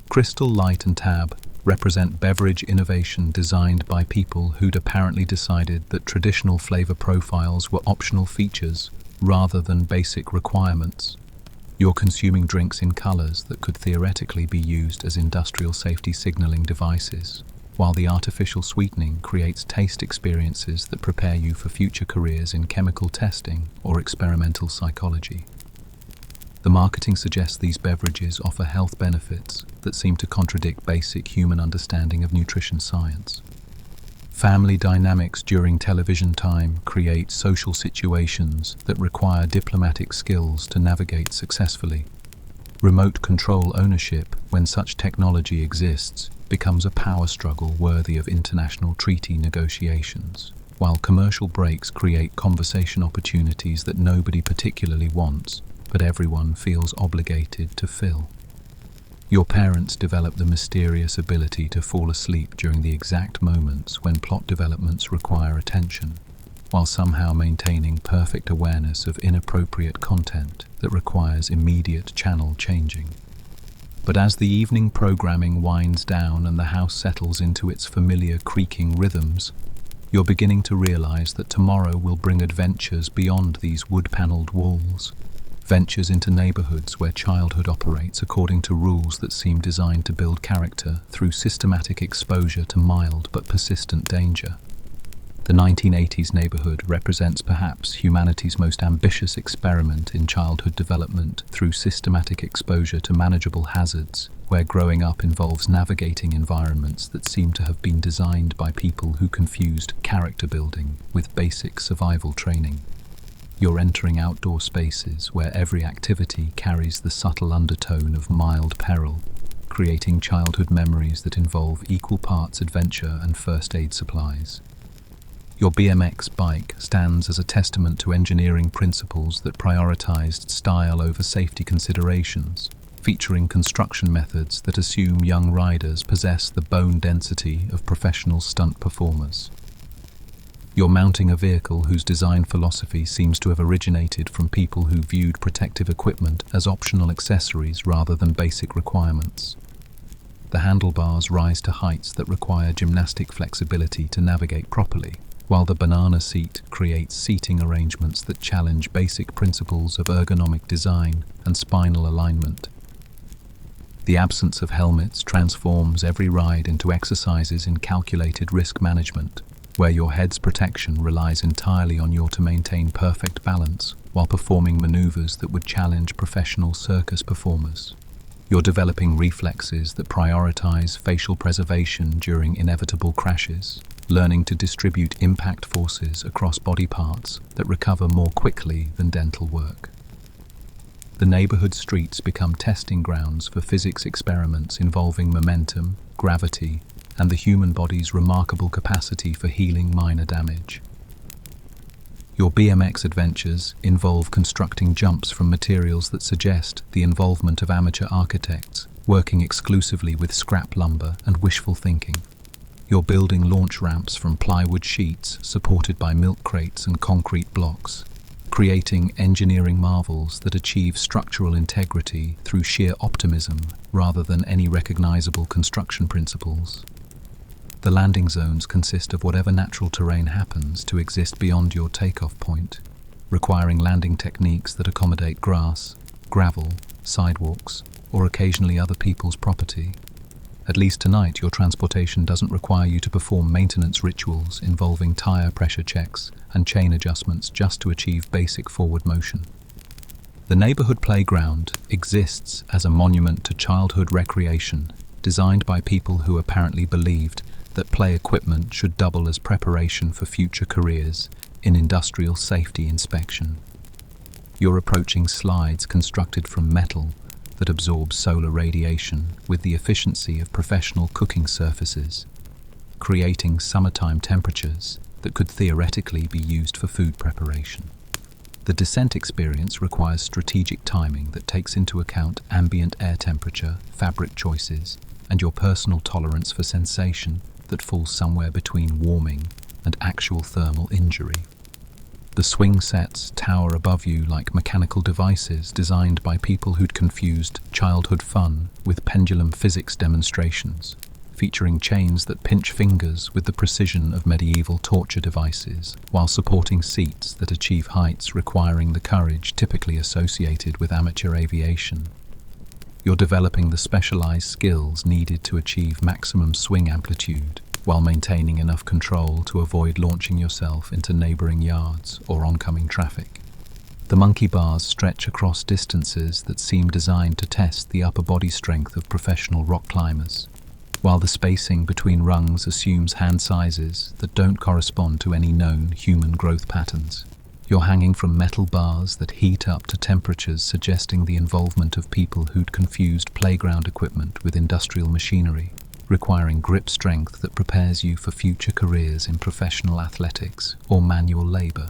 Speaker 1: Crystal Light and Tab represent beverage innovation designed by people who'd apparently decided that traditional flavor profiles were optional features rather than basic requirements. You're consuming drinks in colors that could theoretically be used as industrial safety signaling devices, while the artificial sweetening creates taste experiences that prepare you for future careers in chemical testing or experimental psychology. The marketing suggests these beverages offer health benefits that seem to contradict basic human understanding of nutrition science. Family dynamics during television time create social situations that require diplomatic skills to navigate successfully. Remote control ownership, when such technology exists, becomes a power struggle worthy of international treaty negotiations, while commercial breaks create conversation opportunities that nobody particularly wants, but everyone feels obligated to fill. Your parents develop the mysterious ability to fall asleep during the exact moments when plot developments require attention, while somehow maintaining perfect awareness of inappropriate content that requires immediate channel changing. But as the evening programming winds down and the house settles into its familiar creaking rhythms, you're beginning to realize that tomorrow will bring adventures beyond these wood-paneled walls, ventures into neighborhoods where childhood operates according to rules that seem designed to build character through systematic exposure to mild but persistent danger. The 1980s neighborhood represents perhaps humanity's most ambitious experiment in childhood development through systematic exposure to manageable hazards, where growing up involves navigating environments that seem to have been designed by people who confused character building with basic survival training. You're entering outdoor spaces where every activity carries the subtle undertone of mild peril, creating childhood memories that involve equal parts adventure and first aid supplies. Your BMX bike stands as a testament to engineering principles that prioritized style over safety considerations, featuring construction methods that assume young riders possess the bone density of professional stunt performers. You're mounting a vehicle whose design philosophy seems to have originated from people who viewed protective equipment as optional accessories rather than basic requirements. The handlebars rise to heights that require gymnastic flexibility to navigate properly, while the banana seat creates seating arrangements that challenge basic principles of ergonomic design and spinal alignment. The absence of helmets transforms every ride into exercises in calculated risk management, where your head's protection relies entirely on you to maintain perfect balance while performing maneuvers that would challenge professional circus performers. You're developing reflexes that prioritize facial preservation during inevitable crashes, learning to distribute impact forces across body parts that recover more quickly than dental work. The neighborhood streets become testing grounds for physics experiments involving momentum, gravity, and the human body's remarkable capacity for healing minor damage. Your BMX adventures involve constructing jumps from materials that suggest the involvement of amateur architects working exclusively with scrap lumber and wishful thinking. You're building launch ramps from plywood sheets supported by milk crates and concrete blocks, creating engineering marvels that achieve structural integrity through sheer optimism rather than any recognizable construction principles. The landing zones consist of whatever natural terrain happens to exist beyond your takeoff point, requiring landing techniques that accommodate grass, gravel, sidewalks, or occasionally other people's property. At least tonight, your transportation doesn't require you to perform maintenance rituals involving tire pressure checks and chain adjustments just to achieve basic forward motion. The neighborhood playground exists as a monument to childhood recreation, designed by people who apparently believed that play equipment should double as preparation for future careers in industrial safety inspection. You're approaching slides constructed from metal that absorb solar radiation with the efficiency of professional cooking surfaces, creating summertime temperatures that could theoretically be used for food preparation. The descent experience requires strategic timing that takes into account ambient air temperature, fabric choices, and your personal tolerance for sensation that falls somewhere between warming and actual thermal injury. The swing sets tower above you like mechanical devices designed by people who'd confused childhood fun with pendulum physics demonstrations, featuring chains that pinch fingers with the precision of medieval torture devices, while supporting seats that achieve heights requiring the courage typically associated with amateur aviation. You're developing the specialized skills needed to achieve maximum swing amplitude, while maintaining enough control to avoid launching yourself into neighboring yards or oncoming traffic. The monkey bars stretch across distances that seem designed to test the upper body strength of professional rock climbers, while the spacing between rungs assumes hand sizes that don't correspond to any known human growth patterns. You're hanging from metal bars that heat up to temperatures suggesting the involvement of people who'd confused playground equipment with industrial machinery, requiring grip strength that prepares you for future careers in professional athletics or manual labor.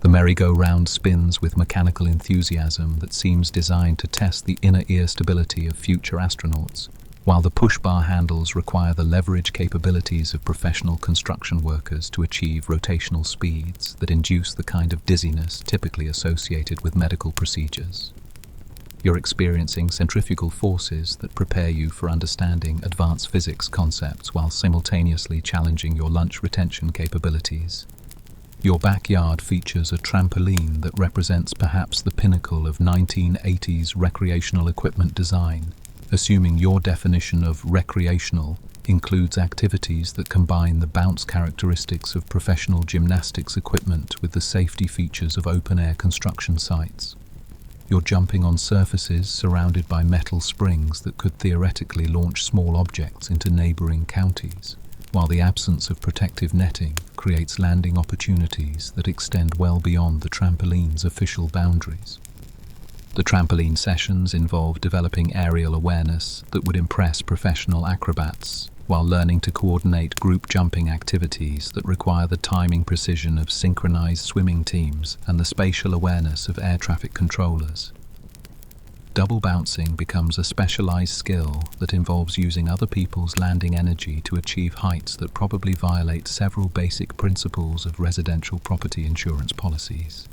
Speaker 1: The merry-go-round spins with mechanical enthusiasm that seems designed to test the inner ear stability of future astronauts, while the push-bar handles require the leverage capabilities of professional construction workers to achieve rotational speeds that induce the kind of dizziness typically associated with medical procedures. You're experiencing centrifugal forces that prepare you for understanding advanced physics concepts while simultaneously challenging your lunch retention capabilities. Your backyard features a trampoline that represents perhaps the pinnacle of 1980s recreational equipment design, assuming your definition of recreational includes activities that combine the bounce characteristics of professional gymnastics equipment with the safety features of open-air construction sites. You're jumping on surfaces surrounded by metal springs that could theoretically launch small objects into neighboring counties, while the absence of protective netting creates landing opportunities that extend well beyond the trampoline's official boundaries. The trampoline sessions involve developing aerial awareness that would impress professional acrobats, while learning to coordinate group jumping activities that require the timing precision of synchronized swimming teams and the spatial awareness of air traffic controllers. Double bouncing becomes a specialized skill that involves using other people's landing energy to achieve heights that probably violate several basic principles of residential property insurance policies.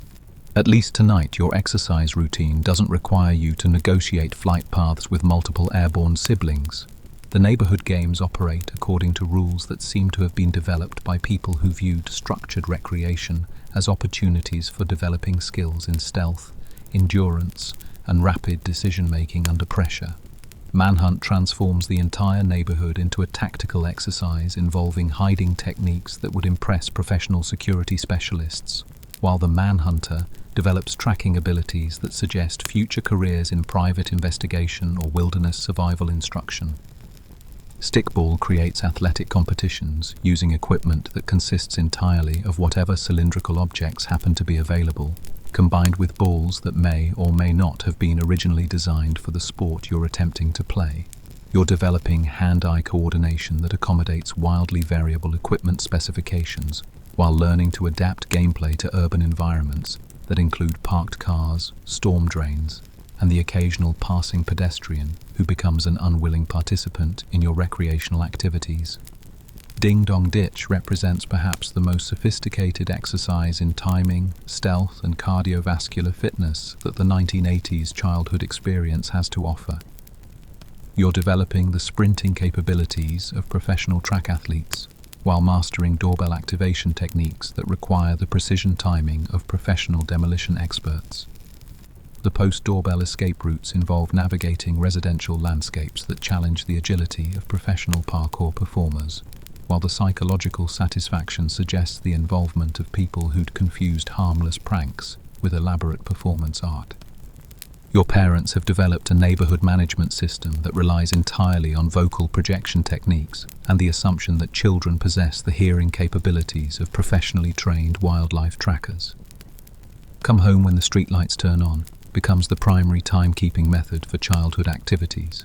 Speaker 1: At least tonight, your exercise routine doesn't require you to negotiate flight paths with multiple airborne siblings. The neighborhood games operate according to rules that seem to have been developed by people who viewed structured recreation as opportunities for developing skills in stealth, endurance, and rapid decision-making under pressure. Manhunt transforms the entire neighborhood into a tactical exercise involving hiding techniques that would impress professional security specialists, while the Manhunter develops tracking abilities that suggest future careers in private investigation or wilderness survival instruction. Stickball creates athletic competitions using equipment that consists entirely of whatever cylindrical objects happen to be available, combined with balls that may or may not have been originally designed for the sport you're attempting to play. You're developing hand-eye coordination that accommodates wildly variable equipment specifications, while learning to adapt gameplay to urban environments that include parked cars, storm drains, and the occasional passing pedestrian who becomes an unwilling participant in your recreational activities. Ding Dong Ditch represents perhaps the most sophisticated exercise in timing, stealth, and cardiovascular fitness that the 1980s childhood experience has to offer. You're developing the sprinting capabilities of professional track athletes, while mastering doorbell activation techniques that require the precision timing of professional demolition experts. The post-doorbell escape routes involve navigating residential landscapes that challenge the agility of professional parkour performers, while the psychological satisfaction suggests the involvement of people who'd confused harmless pranks with elaborate performance art. Your parents have developed a neighborhood management system that relies entirely on vocal projection techniques and the assumption that children possess the hearing capabilities of professionally trained wildlife trackers. Come home when the streetlights turn on becomes the primary timekeeping method for childhood activities,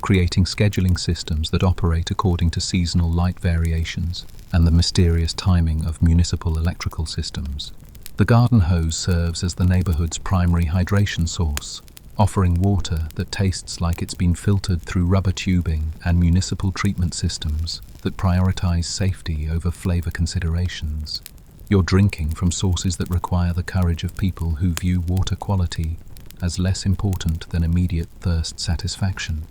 Speaker 1: creating scheduling systems that operate according to seasonal light variations and the mysterious timing of municipal electrical systems. The garden hose serves as the neighborhood's primary hydration source, offering water that tastes like it's been filtered through rubber tubing and municipal treatment systems that prioritize safety over flavor considerations. You're drinking from sources that require the courage of people who view water quality as less important than immediate thirst satisfaction,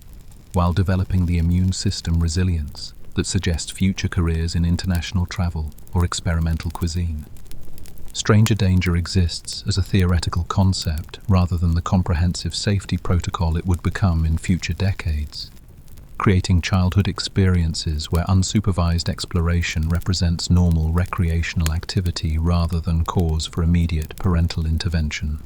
Speaker 1: while developing the immune system resilience that suggests future careers in international travel or experimental cuisine. Stranger danger exists as a theoretical concept rather than the comprehensive safety protocol it would become in future decades, creating childhood experiences where unsupervised exploration represents normal recreational activity rather than cause for immediate parental intervention.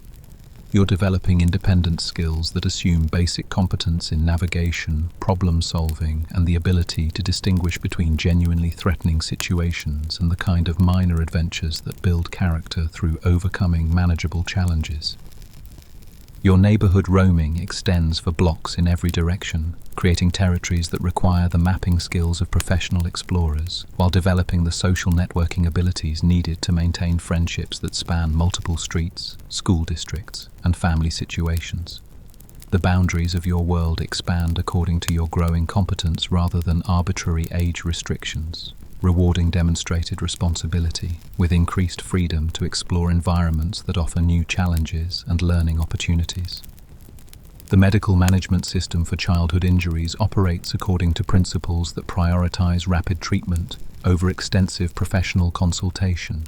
Speaker 1: You're developing independent skills that assume basic competence in navigation, problem solving, and the ability to distinguish between genuinely threatening situations and the kind of minor adventures that build character through overcoming manageable challenges. Your neighborhood roaming extends for blocks in every direction, creating territories that require the mapping skills of professional explorers, while developing the social networking abilities needed to maintain friendships that span multiple streets, school districts, and family situations. The boundaries of your world expand according to your growing competence rather than arbitrary age restrictions, rewarding demonstrated responsibility with increased freedom to explore environments that offer new challenges and learning opportunities. The medical management system for childhood injuries operates according to principles that prioritize rapid treatment over extensive professional consultation,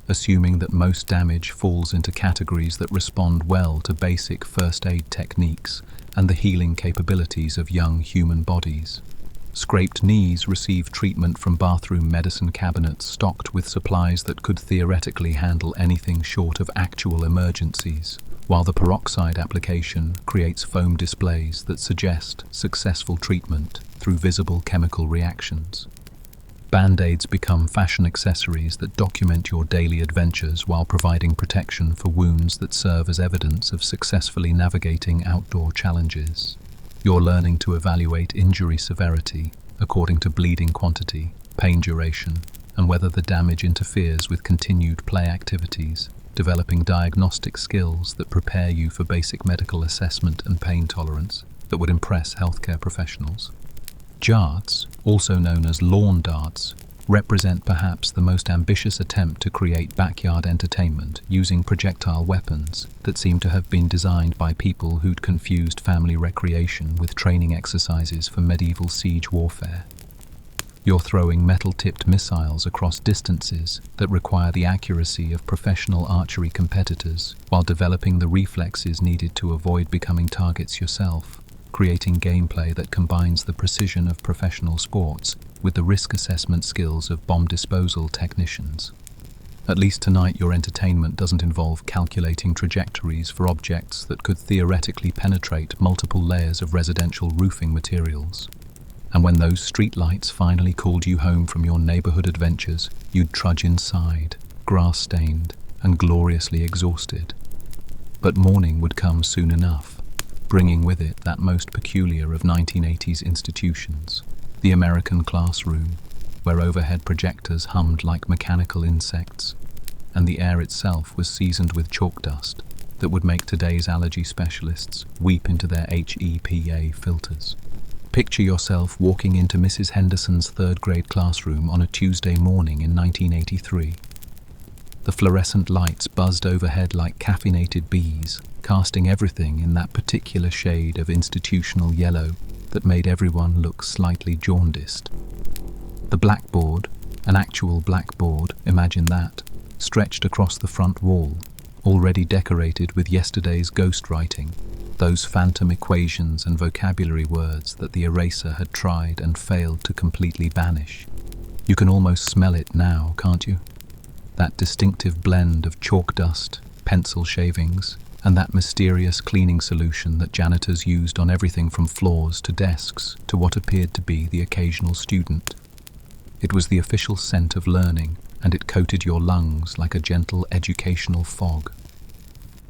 Speaker 1: assuming that most damage falls into categories that respond well to basic first aid techniques and the healing capabilities of young human bodies. Scraped knees receive treatment from bathroom medicine cabinets stocked with supplies that could theoretically handle anything short of actual emergencies, while the peroxide application creates foam displays that suggest successful treatment through visible chemical reactions. Band-aids become fashion accessories that document your daily adventures while providing protection for wounds that serve as evidence of successfully navigating outdoor challenges. You're learning to evaluate injury severity according to bleeding quantity, pain duration, and whether the damage interferes with continued play activities, developing diagnostic skills that prepare you for basic medical assessment and pain tolerance that would impress healthcare professionals. Jarts, also known as lawn darts, represent perhaps the most ambitious attempt to create backyard entertainment using projectile weapons that seem to have been designed by people who'd confused family recreation with training exercises for medieval siege warfare. You're throwing metal-tipped missiles across distances that require the accuracy of professional archery competitors while developing the reflexes needed to avoid becoming targets yourself, creating gameplay that combines the precision of professional sports with the risk assessment skills of bomb disposal technicians. At least tonight your entertainment doesn't involve calculating trajectories for objects that could theoretically penetrate multiple layers of residential roofing materials. And when those street lights finally called you home from your neighborhood adventures, you'd trudge inside, grass-stained and gloriously exhausted. But morning would come soon enough, bringing with it that most peculiar of 1980s institutions, the American classroom, where overhead projectors hummed like mechanical insects, and the air itself was seasoned with chalk dust that would make today's allergy specialists weep into their HEPA filters. Picture yourself walking into Mrs. Henderson's third-grade classroom on a Tuesday morning in 1983. The fluorescent lights buzzed overhead like caffeinated bees, casting everything in that particular shade of institutional yellow that made everyone look slightly jaundiced. The blackboard, an actual blackboard, imagine that, stretched across the front wall, already decorated with yesterday's ghostwriting, those phantom equations and vocabulary words that the eraser had tried and failed to completely banish. You can almost smell it now, can't you? That distinctive blend of chalk dust, pencil shavings, and that mysterious cleaning solution that janitors used on everything from floors to desks to what appeared to be the occasional student. It was the official scent of learning, and it coated your lungs like a gentle educational fog.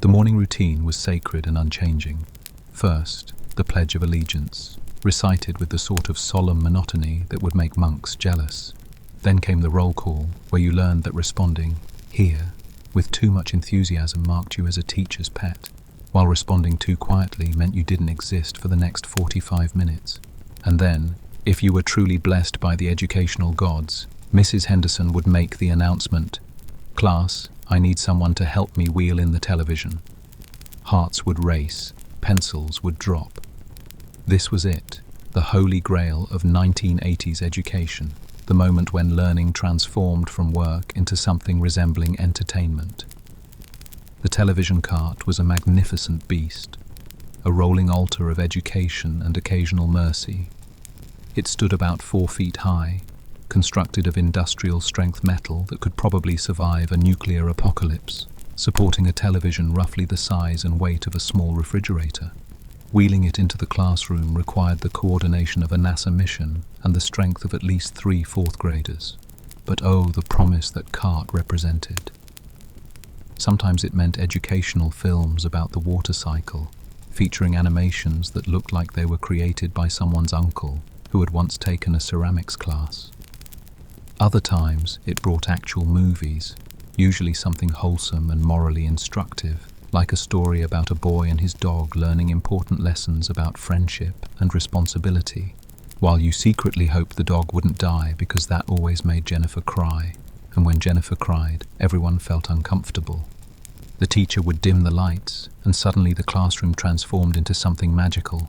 Speaker 1: The morning routine was sacred and unchanging. First, the Pledge of Allegiance, recited with the sort of solemn monotony that would make monks jealous. Then came the roll call, where you learned that responding, "here," with too much enthusiasm marked you as a teacher's pet, while responding too quietly meant you didn't exist for the next 45 minutes. And then, if you were truly blessed by the educational gods, Mrs. Henderson would make the announcement, "Class, I need someone to help me wheel in the television." Hearts would race, pencils would drop. This was it, the holy grail of 1980s education, the moment when learning transformed from work into something resembling entertainment. The television cart was a magnificent beast, a rolling altar of education and occasional mercy. It stood about 4 feet high, constructed of industrial-strength metal that could probably survive a nuclear apocalypse, supporting a television roughly the size and weight of a small refrigerator. Wheeling it into the classroom required the coordination of a NASA mission and the strength of at least 3 fourth graders. But oh, the promise that cart represented. Sometimes it meant educational films about the water cycle, featuring animations that looked like they were created by someone's uncle who had once taken a ceramics class. Other times, it brought actual movies, usually something wholesome and morally instructive, like a story about a boy and his dog learning important lessons about friendship and responsibility, while you secretly hoped the dog wouldn't die because that always made Jennifer cry, and when Jennifer cried, everyone felt uncomfortable. The teacher would dim the lights, and suddenly the classroom transformed into something magical.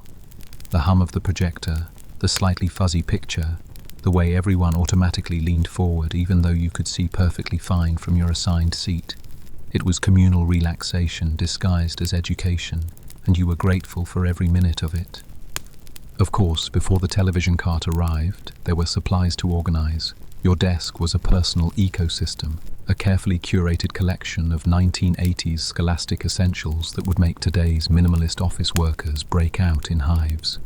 Speaker 1: The hum of the projector, the slightly fuzzy picture, the way everyone automatically leaned forward even though you could see perfectly fine from your assigned seat. It was communal relaxation disguised as education, and you were grateful for every minute of it. Of course, before the television cart arrived, there were supplies to organize. Your desk was a personal ecosystem, a carefully curated collection of 1980s scholastic essentials that would make today's minimalist office workers break out in hives.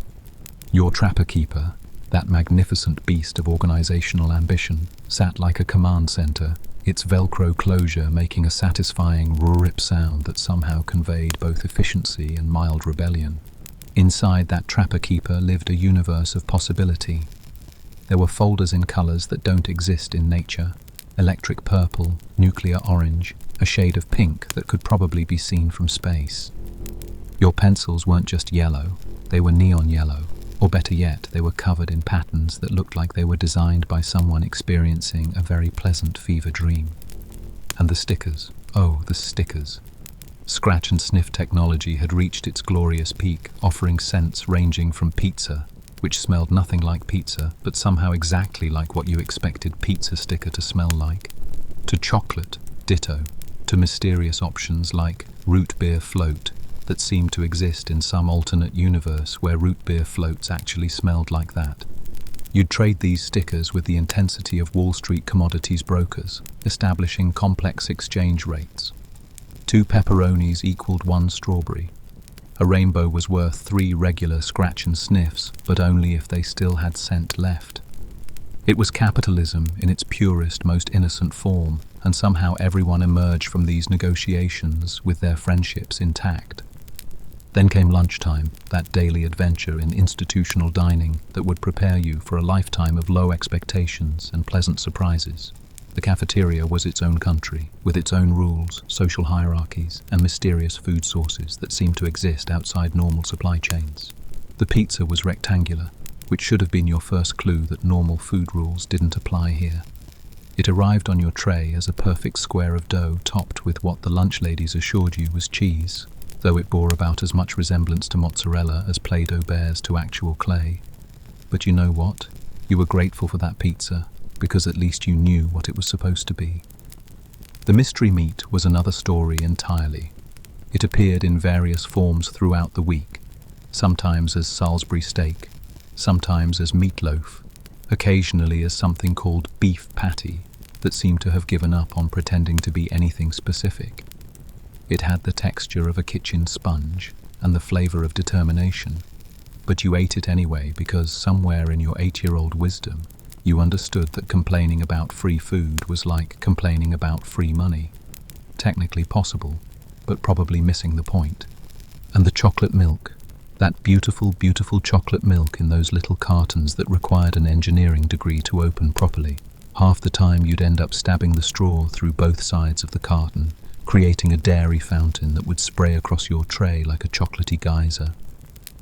Speaker 1: Your trapper keeper, that magnificent beast of organizational ambition, sat like a command center, its Velcro closure making a satisfying rip sound that somehow conveyed both efficiency and mild rebellion. Inside that trapper keeper lived a universe of possibility. There were folders in colors that don't exist in nature: electric purple, nuclear orange, a shade of pink that could probably be seen from space. Your pencils weren't just yellow, they were neon yellow. Or better yet, they were covered in patterns that looked like they were designed by someone experiencing a very pleasant fever dream. And the stickers, oh, the stickers. Scratch and sniff technology had reached its glorious peak, offering scents ranging from pizza, which smelled nothing like pizza, but somehow exactly like what you expected pizza sticker to smell like, to chocolate, ditto, to mysterious options like root beer float, that seemed to exist in some alternate universe where root beer floats actually smelled like that. You'd trade these stickers with the intensity of Wall Street commodities brokers, establishing complex exchange rates. 2 pepperonis equaled 1 strawberry. A rainbow was worth 3 regular scratch and sniffs, but only if they still had scent left. It was capitalism in its purest, most innocent form, and somehow everyone emerged from these negotiations with their friendships intact. Then came lunchtime, that daily adventure in institutional dining that would prepare you for a lifetime of low expectations and pleasant surprises. The cafeteria was its own country, with its own rules, social hierarchies, and mysterious food sources that seemed to exist outside normal supply chains. The pizza was rectangular, which should have been your first clue that normal food rules didn't apply here. It arrived on your tray as a perfect square of dough topped with what the lunch ladies assured you was cheese, though it bore about as much resemblance to mozzarella as Play-Doh bears to actual clay. But you know what? You were grateful for that pizza, because at least you knew what it was supposed to be. The mystery meat was another story entirely. It appeared in various forms throughout the week, sometimes as Salisbury steak, sometimes as meatloaf, occasionally as something called beef patty that seemed to have given up on pretending to be anything specific. It had the texture of a kitchen sponge and the flavor of determination, but you ate it anyway because somewhere in your 8-year-old wisdom, you understood that complaining about free food was like complaining about free money. Technically possible, but probably missing the point. And the chocolate milk. That beautiful, beautiful chocolate milk in those little cartons that required an engineering degree to open properly. Half the time you'd end up stabbing the straw through both sides of the carton, creating a dairy fountain that would spray across your tray like a chocolatey geyser.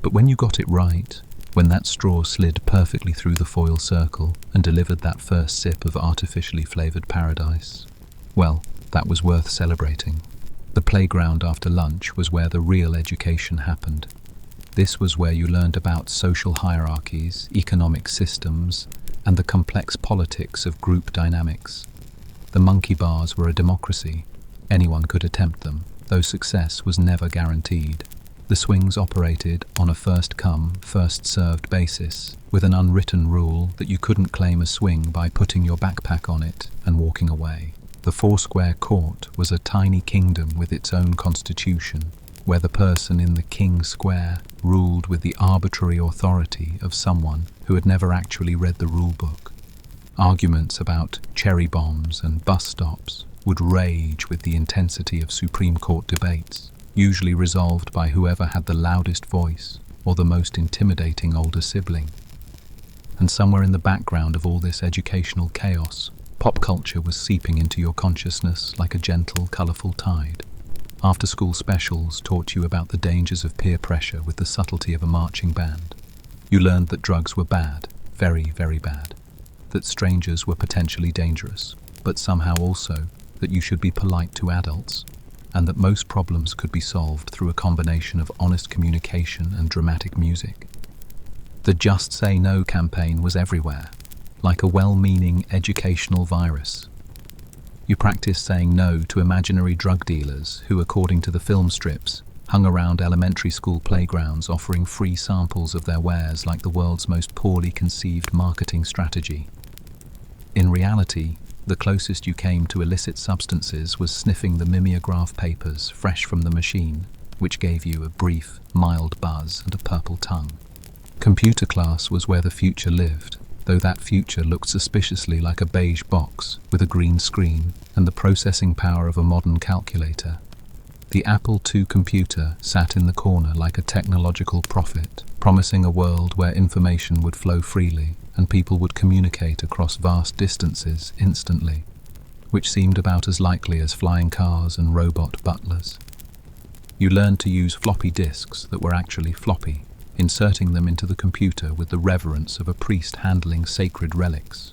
Speaker 1: But when you got it right, when that straw slid perfectly through the foil circle and delivered that first sip of artificially flavoured paradise, well, that was worth celebrating. The playground after lunch was where the real education happened. This was where you learned about social hierarchies, economic systems, and the complex politics of group dynamics. The monkey bars were a democracy. Anyone could attempt them, though success was never guaranteed. The swings operated on a first-come, first-served basis, with an unwritten rule that you couldn't claim a swing by putting your backpack on it and walking away. The four-square court was a tiny kingdom with its own constitution, where the person in the king square ruled with the arbitrary authority of someone who had never actually read the rule book. Arguments about cherry bombs and bus stops would rage with the intensity of Supreme Court debates, usually resolved by whoever had the loudest voice or the most intimidating older sibling. And somewhere in the background of all this educational chaos, pop culture was seeping into your consciousness like a gentle, colourful tide. After-school specials taught you about the dangers of peer pressure with the subtlety of a marching band. You learned that drugs were bad, very, very bad, that strangers were potentially dangerous, but somehow also that you should be polite to adults, and that most problems could be solved through a combination of honest communication and dramatic music. The Just Say No campaign was everywhere, like a well-meaning educational virus. You practiced saying no to imaginary drug dealers who, according to the film strips, hung around elementary school playgrounds offering free samples of their wares like the world's most poorly conceived marketing strategy. In reality, the closest you came to illicit substances was sniffing the mimeograph papers fresh from the machine, which gave you a brief, mild buzz and a purple tongue. Computer class was where the future lived, though that future looked suspiciously like a beige box with a green screen and the processing power of a modern calculator. The Apple II computer sat in the corner like a technological prophet, promising a world where information would flow freely and people would communicate across vast distances instantly, which seemed about as likely as flying cars and robot butlers. You learned to use floppy disks that were actually floppy, inserting them into the computer with the reverence of a priest handling sacred relics.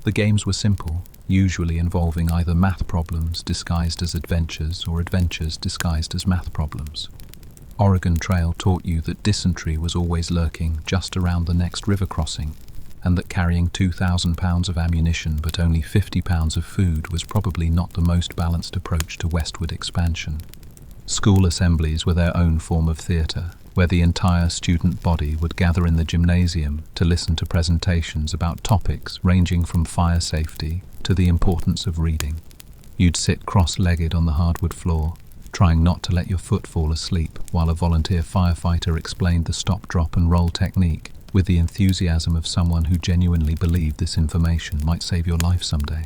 Speaker 1: The games were simple, usually involving either math problems disguised as adventures or adventures disguised as math problems. Oregon Trail taught you that dysentery was always lurking just around the next river crossing, and that carrying 2,000 pounds of ammunition but only 50 pounds of food was probably not the most balanced approach to westward expansion. School assemblies were their own form of theatre, where the entire student body would gather in the gymnasium to listen to presentations about topics ranging from fire safety to the importance of reading. You'd sit cross-legged on the hardwood floor, trying not to let your foot fall asleep while a volunteer firefighter explained the stop, drop and roll technique with the enthusiasm of someone who genuinely believed this information might save your life someday.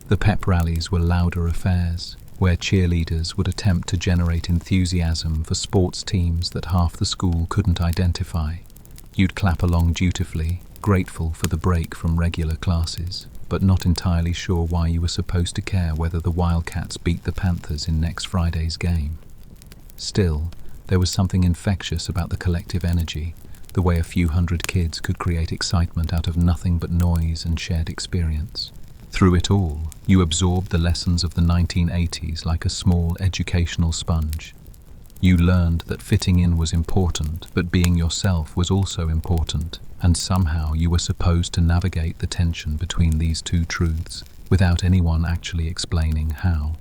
Speaker 1: The pep rallies were louder affairs, where cheerleaders would attempt to generate enthusiasm for sports teams that half the school couldn't identify. You'd clap along dutifully, grateful for the break from regular classes, but not entirely sure why you were supposed to care whether the Wildcats beat the Panthers in next Friday's game. Still, there was something infectious about the collective energy, the way a few hundred kids could create excitement out of nothing but noise and shared experience. Through it all, you absorbed the lessons of the 1980s like a small educational sponge. You learned that fitting in was important, but being yourself was also important, and somehow you were supposed to navigate the tension between these two truths without anyone actually explaining how.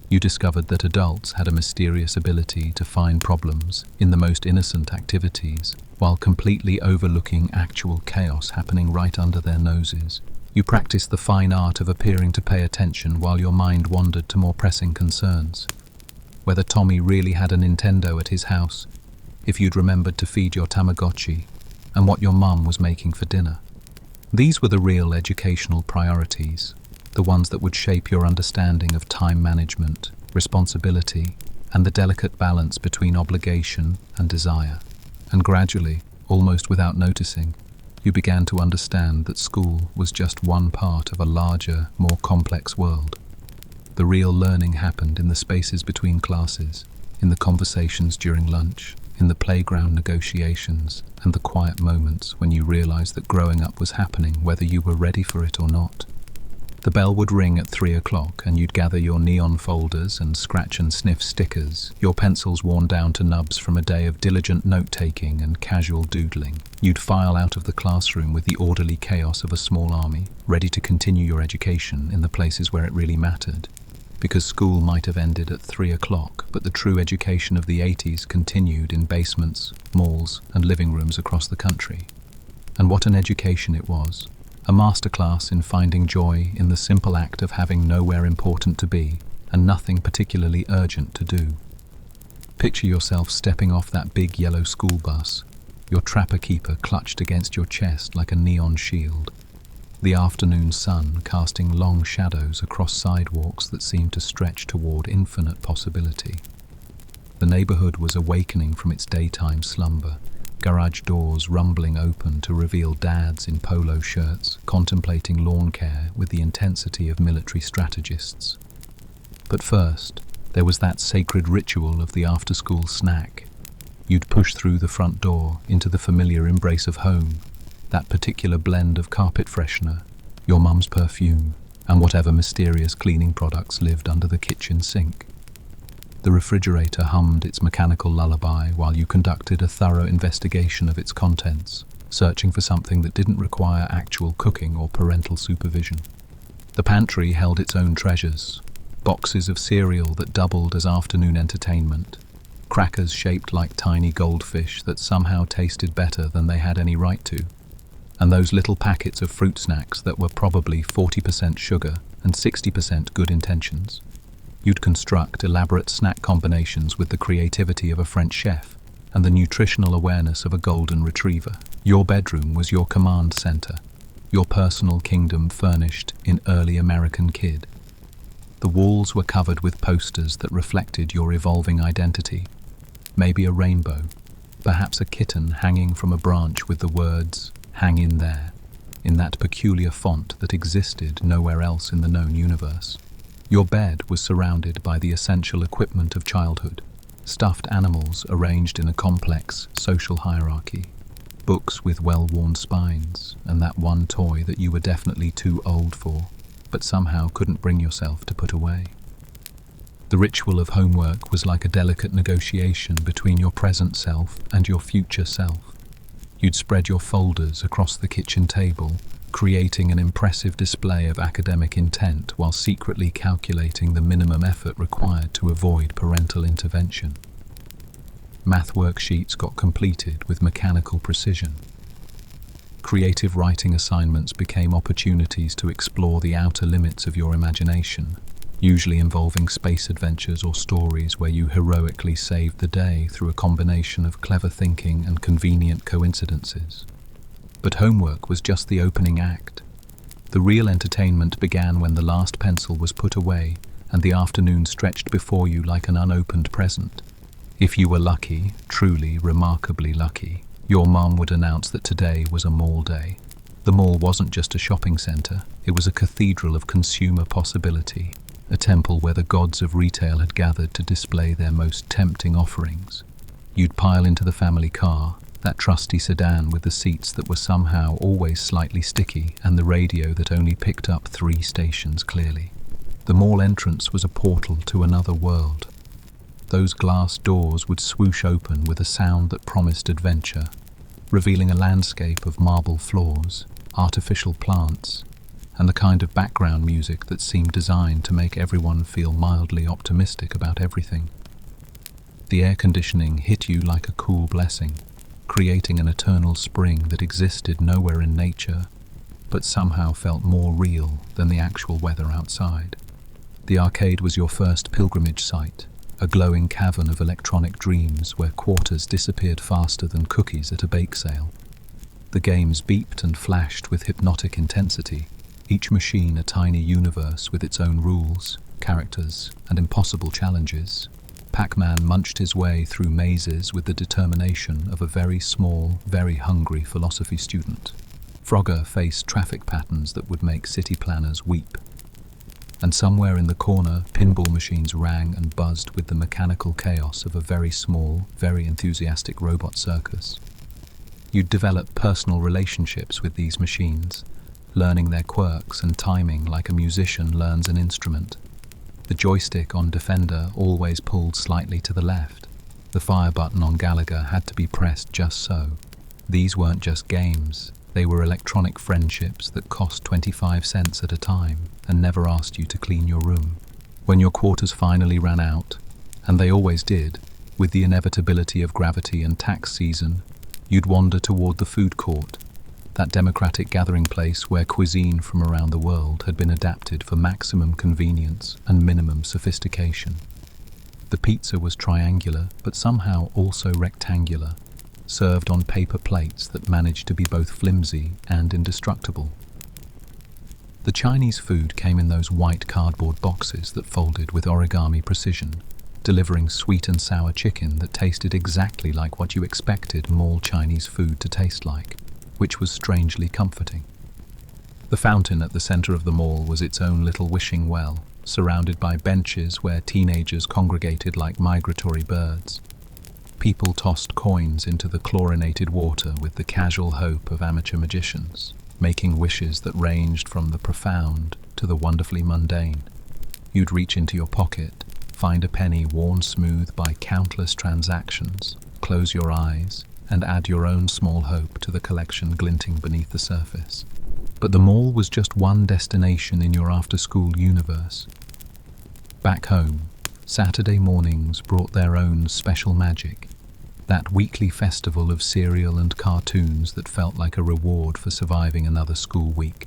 Speaker 1: You discovered that adults had a mysterious ability to find problems in the most innocent activities while completely overlooking actual chaos happening right under their noses. You practiced the fine art of appearing to pay attention while your mind wandered to more pressing concerns. Whether Tommy really had a Nintendo at his house, if you'd remembered to feed your Tamagotchi, and what your mum was making for dinner. These were the real educational priorities, the ones that would shape your understanding of time management, responsibility, and the delicate balance between obligation and desire. And gradually, almost without noticing, you began to understand that school was just one part of a larger, more complex world. The real learning happened in the spaces between classes, in the conversations during lunch, in the playground negotiations, and the quiet moments when you realized that growing up was happening whether you were ready for it or not. The bell would ring at 3 o'clock and you'd gather your neon folders and scratch and sniff stickers, your pencils worn down to nubs from a day of diligent note-taking and casual doodling. You'd file out of the classroom with the orderly chaos of a small army, ready to continue your education in the places where it really mattered. Because school might have ended at 3 o'clock, but the true education of the 80s continued in basements, malls, and living rooms across the country. And what an education it was. A masterclass in finding joy in the simple act of having nowhere important to be and nothing particularly urgent to do. Picture yourself stepping off that big yellow school bus, your trapper-keeper clutched against your chest like a neon shield. The afternoon sun casting long shadows across sidewalks that seemed to stretch toward infinite possibility. The neighborhood was awakening from its daytime slumber, garage doors rumbling open to reveal dads in polo shirts, contemplating lawn care with the intensity of military strategists. But first, there was that sacred ritual of the after-school snack. You'd push through the front door into the familiar embrace of home, that particular blend of carpet freshener, your mum's perfume, and whatever mysterious cleaning products lived under the kitchen sink. The refrigerator hummed its mechanical lullaby while you conducted a thorough investigation of its contents, searching for something that didn't require actual cooking or parental supervision. The pantry held its own treasures, boxes of cereal that doubled as afternoon entertainment, crackers shaped like tiny goldfish that somehow tasted better than they had any right to, and those little packets of fruit snacks that were probably 40% sugar and 60% good intentions. You'd construct elaborate snack combinations with the creativity of a French chef and the nutritional awareness of a golden retriever. Your bedroom was your command center, your personal kingdom furnished in early American kid. The walls were covered with posters that reflected your evolving identity. Maybe a rainbow, perhaps a kitten hanging from a branch with the words, "Hang in there," in that peculiar font that existed nowhere else in the known universe. Your bed was surrounded by the essential equipment of childhood, stuffed animals arranged in a complex social hierarchy, books with well-worn spines, and that one toy that you were definitely too old for, but somehow couldn't bring yourself to put away. The ritual of homework was like a delicate negotiation between your present self and your future self. You'd spread your folders across the kitchen table, creating an impressive display of academic intent while secretly calculating the minimum effort required to avoid parental intervention. Math worksheets got completed with mechanical precision. Creative writing assignments became opportunities to explore the outer limits of your imagination, usually involving space adventures or stories where you heroically saved the day through a combination of clever thinking and convenient coincidences. But homework was just the opening act. The real entertainment began when the last pencil was put away and the afternoon stretched before you like an unopened present. If you were lucky, truly remarkably lucky, your mum would announce that today was a mall day. The mall wasn't just a shopping centre, it was a cathedral of consumer possibility, a temple where the gods of retail had gathered to display their most tempting offerings. You'd pile into the family car, that trusty sedan with the seats that were somehow always slightly sticky and the radio that only picked up 3 stations clearly. The mall entrance was a portal to another world. Those glass doors would swoosh open with a sound that promised adventure, revealing a landscape of marble floors, artificial plants, and the kind of background music that seemed designed to make everyone feel mildly optimistic about everything. The air conditioning hit you like a cool blessing, creating an eternal spring that existed nowhere in nature, but somehow felt more real than the actual weather outside. The arcade was your first pilgrimage site, a glowing cavern of electronic dreams where quarters disappeared faster than cookies at a bake sale. The games beeped and flashed with hypnotic intensity, each machine a tiny universe with its own rules, characters and impossible challenges, Pac-Man munched his way through mazes with the determination of a very small, very hungry philosophy student. Frogger faced traffic patterns that would make city planners weep. And somewhere in the corner, pinball machines rang and buzzed with the mechanical chaos of a very small, very enthusiastic robot circus. You'd develop personal relationships with these machines, learning their quirks and timing like a musician learns an instrument. The joystick on Defender always pulled slightly to the left. The fire button on Gallagher had to be pressed just so. These weren't just games. They were electronic friendships that cost 25 cents at a time and never asked you to clean your room. When your quarters finally ran out, and they always did, with the inevitability of gravity and tax season, you'd wander toward the food court, that democratic gathering place where cuisine from around the world had been adapted for maximum convenience and minimum sophistication. The pizza was triangular, but somehow also rectangular, served on paper plates that managed to be both flimsy and indestructible. The Chinese food came in those white cardboard boxes that folded with origami precision, delivering sweet and sour chicken that tasted exactly like what you expected mall Chinese food to taste like, which was strangely comforting. The fountain at the center of the mall was its own little wishing well, surrounded by benches where teenagers congregated like migratory birds. People tossed coins into the chlorinated water with the casual hope of amateur magicians, making wishes that ranged from the profound to the wonderfully mundane. You'd reach into your pocket, find a penny worn smooth by countless transactions, close your eyes, and add your own small hope to the collection glinting beneath the surface. But the mall was just one destination in your after-school universe. Back home, Saturday mornings brought their own special magic, that weekly festival of cereal and cartoons that felt like a reward for surviving another school week.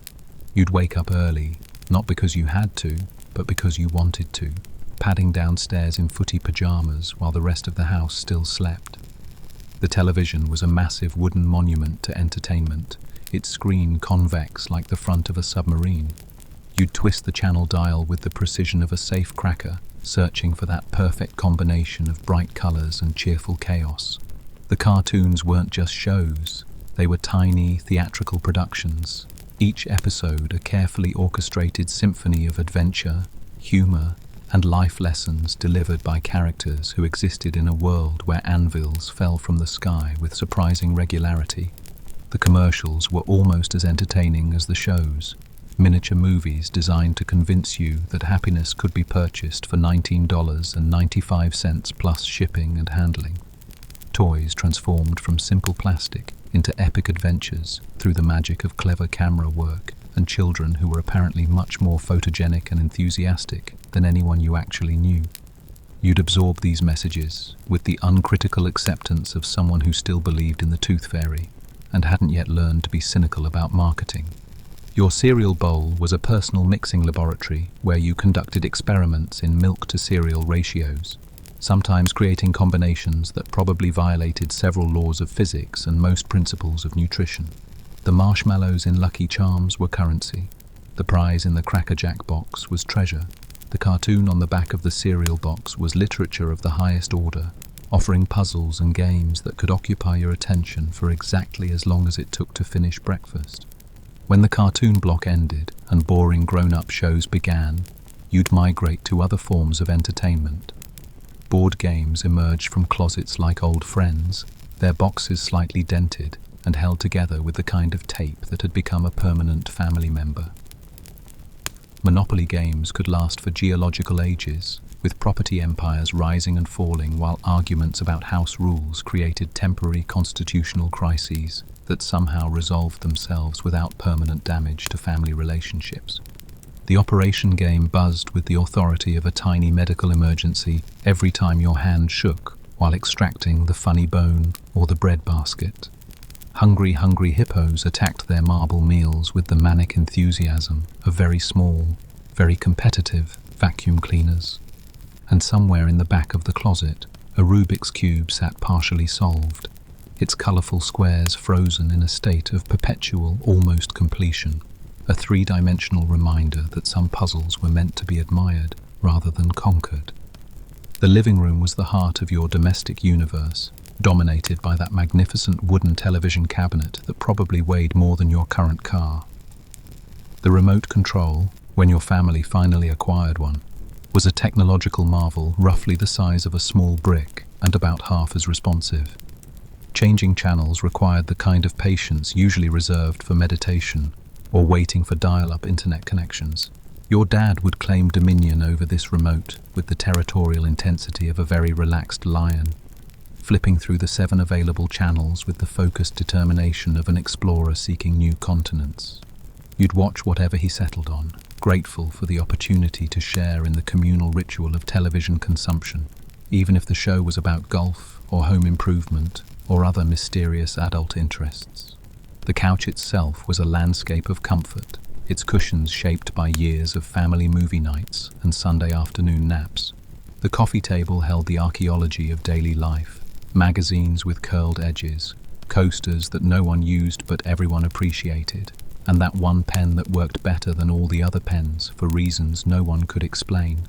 Speaker 1: You'd wake up early, not because you had to, but because you wanted to, padding downstairs in footy pajamas while the rest of the house still slept. The television was a massive wooden monument to entertainment, its screen convex like the front of a submarine. You'd twist the channel dial with the precision of a safe cracker, searching for that perfect combination of bright colors and cheerful chaos. The cartoons weren't just shows, they were tiny theatrical productions, each episode a carefully orchestrated symphony of adventure, humor, and life lessons delivered by characters who existed in a world where anvils fell from the sky with surprising regularity. The commercials were almost as entertaining as the shows, miniature movies designed to convince you that happiness could be purchased for $19.95 plus shipping and handling. Toys transformed from simple plastic into epic adventures through the magic of clever camera work, and children who were apparently much more photogenic and enthusiastic than anyone you actually knew. You'd absorb these messages with the uncritical acceptance of someone who still believed in the tooth fairy and hadn't yet learned to be cynical about marketing. Your cereal bowl was a personal mixing laboratory where you conducted experiments in milk-to-cereal ratios, sometimes creating combinations that probably violated several laws of physics and most principles of nutrition. The marshmallows in Lucky Charms were currency. The prize in the Cracker Jack box was treasure. The cartoon on the back of the cereal box was literature of the highest order, offering puzzles and games that could occupy your attention for exactly as long as it took to finish breakfast. When the cartoon block ended and boring grown-up shows began, you'd migrate to other forms of entertainment. Board games emerged from closets like old friends, their boxes slightly dented and held together with the kind of tape that had become a permanent family member. Monopoly games could last for geological ages, with property empires rising and falling while arguments about house rules created temporary constitutional crises that somehow resolved themselves without permanent damage to family relationships. The operation game buzzed with the authority of a tiny medical emergency every time your hand shook while extracting the funny bone or the bread basket. Hungry hippos attacked their marble meals with the manic enthusiasm of very small, very competitive vacuum cleaners. And somewhere in the back of the closet, a Rubik's Cube sat partially solved, its colorful squares frozen in a state of perpetual, almost completion, a three-dimensional reminder that some puzzles were meant to be admired rather than conquered. The living room was the heart of your domestic universe, dominated by that magnificent wooden television cabinet that probably weighed more than your current car. The remote control, when your family finally acquired one, was a technological marvel roughly the size of a small brick and about half as responsive. Changing channels required the kind of patience usually reserved for meditation or waiting for dial-up internet connections. Your dad would claim dominion over this remote with the territorial intensity of a very relaxed lion, flipping through the 7 available channels with the focused determination of an explorer seeking new continents. You'd watch whatever he settled on, grateful for the opportunity to share in the communal ritual of television consumption, even if the show was about golf or home improvement or other mysterious adult interests. The couch itself was a landscape of comfort, its cushions shaped by years of family movie nights and Sunday afternoon naps. The coffee table held the archaeology of daily life, magazines with curled edges, coasters that no one used but everyone appreciated, and that one pen that worked better than all the other pens for reasons no one could explain.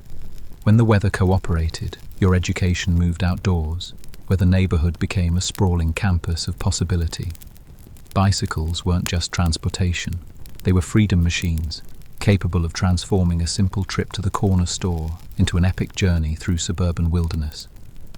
Speaker 1: When the weather cooperated, your education moved outdoors, where the neighborhood became a sprawling campus of possibility. Bicycles weren't just transportation, they were freedom machines, capable of transforming a simple trip to the corner store into an epic journey through suburban wilderness.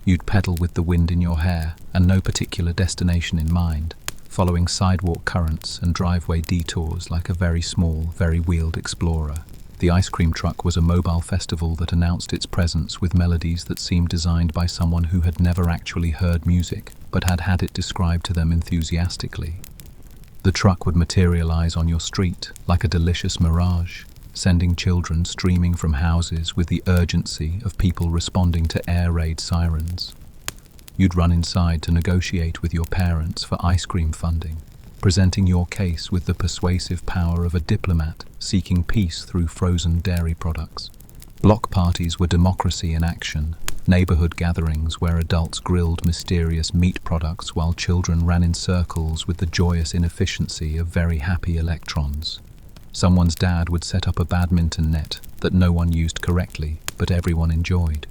Speaker 1: You'd pedal with the wind in your hair and no particular destination in mind, following sidewalk currents and driveway detours like a very small, very wheeled explorer. The ice cream truck was a mobile festival that announced its presence with melodies that seemed designed by someone who had never actually heard music, but had had it described to them enthusiastically. The truck would materialize on your street like a delicious mirage, sending children streaming from houses with the urgency of people responding to air raid sirens. You'd run inside to negotiate with your parents for ice cream funding, presenting your case with the persuasive power of a diplomat seeking peace through frozen dairy products. Block parties were democracy in action, neighborhood gatherings where adults grilled mysterious meat products while children ran in circles with the joyous inefficiency of very happy electrons. Someone's dad would set up a badminton net that no one used correctly, but everyone enjoyed.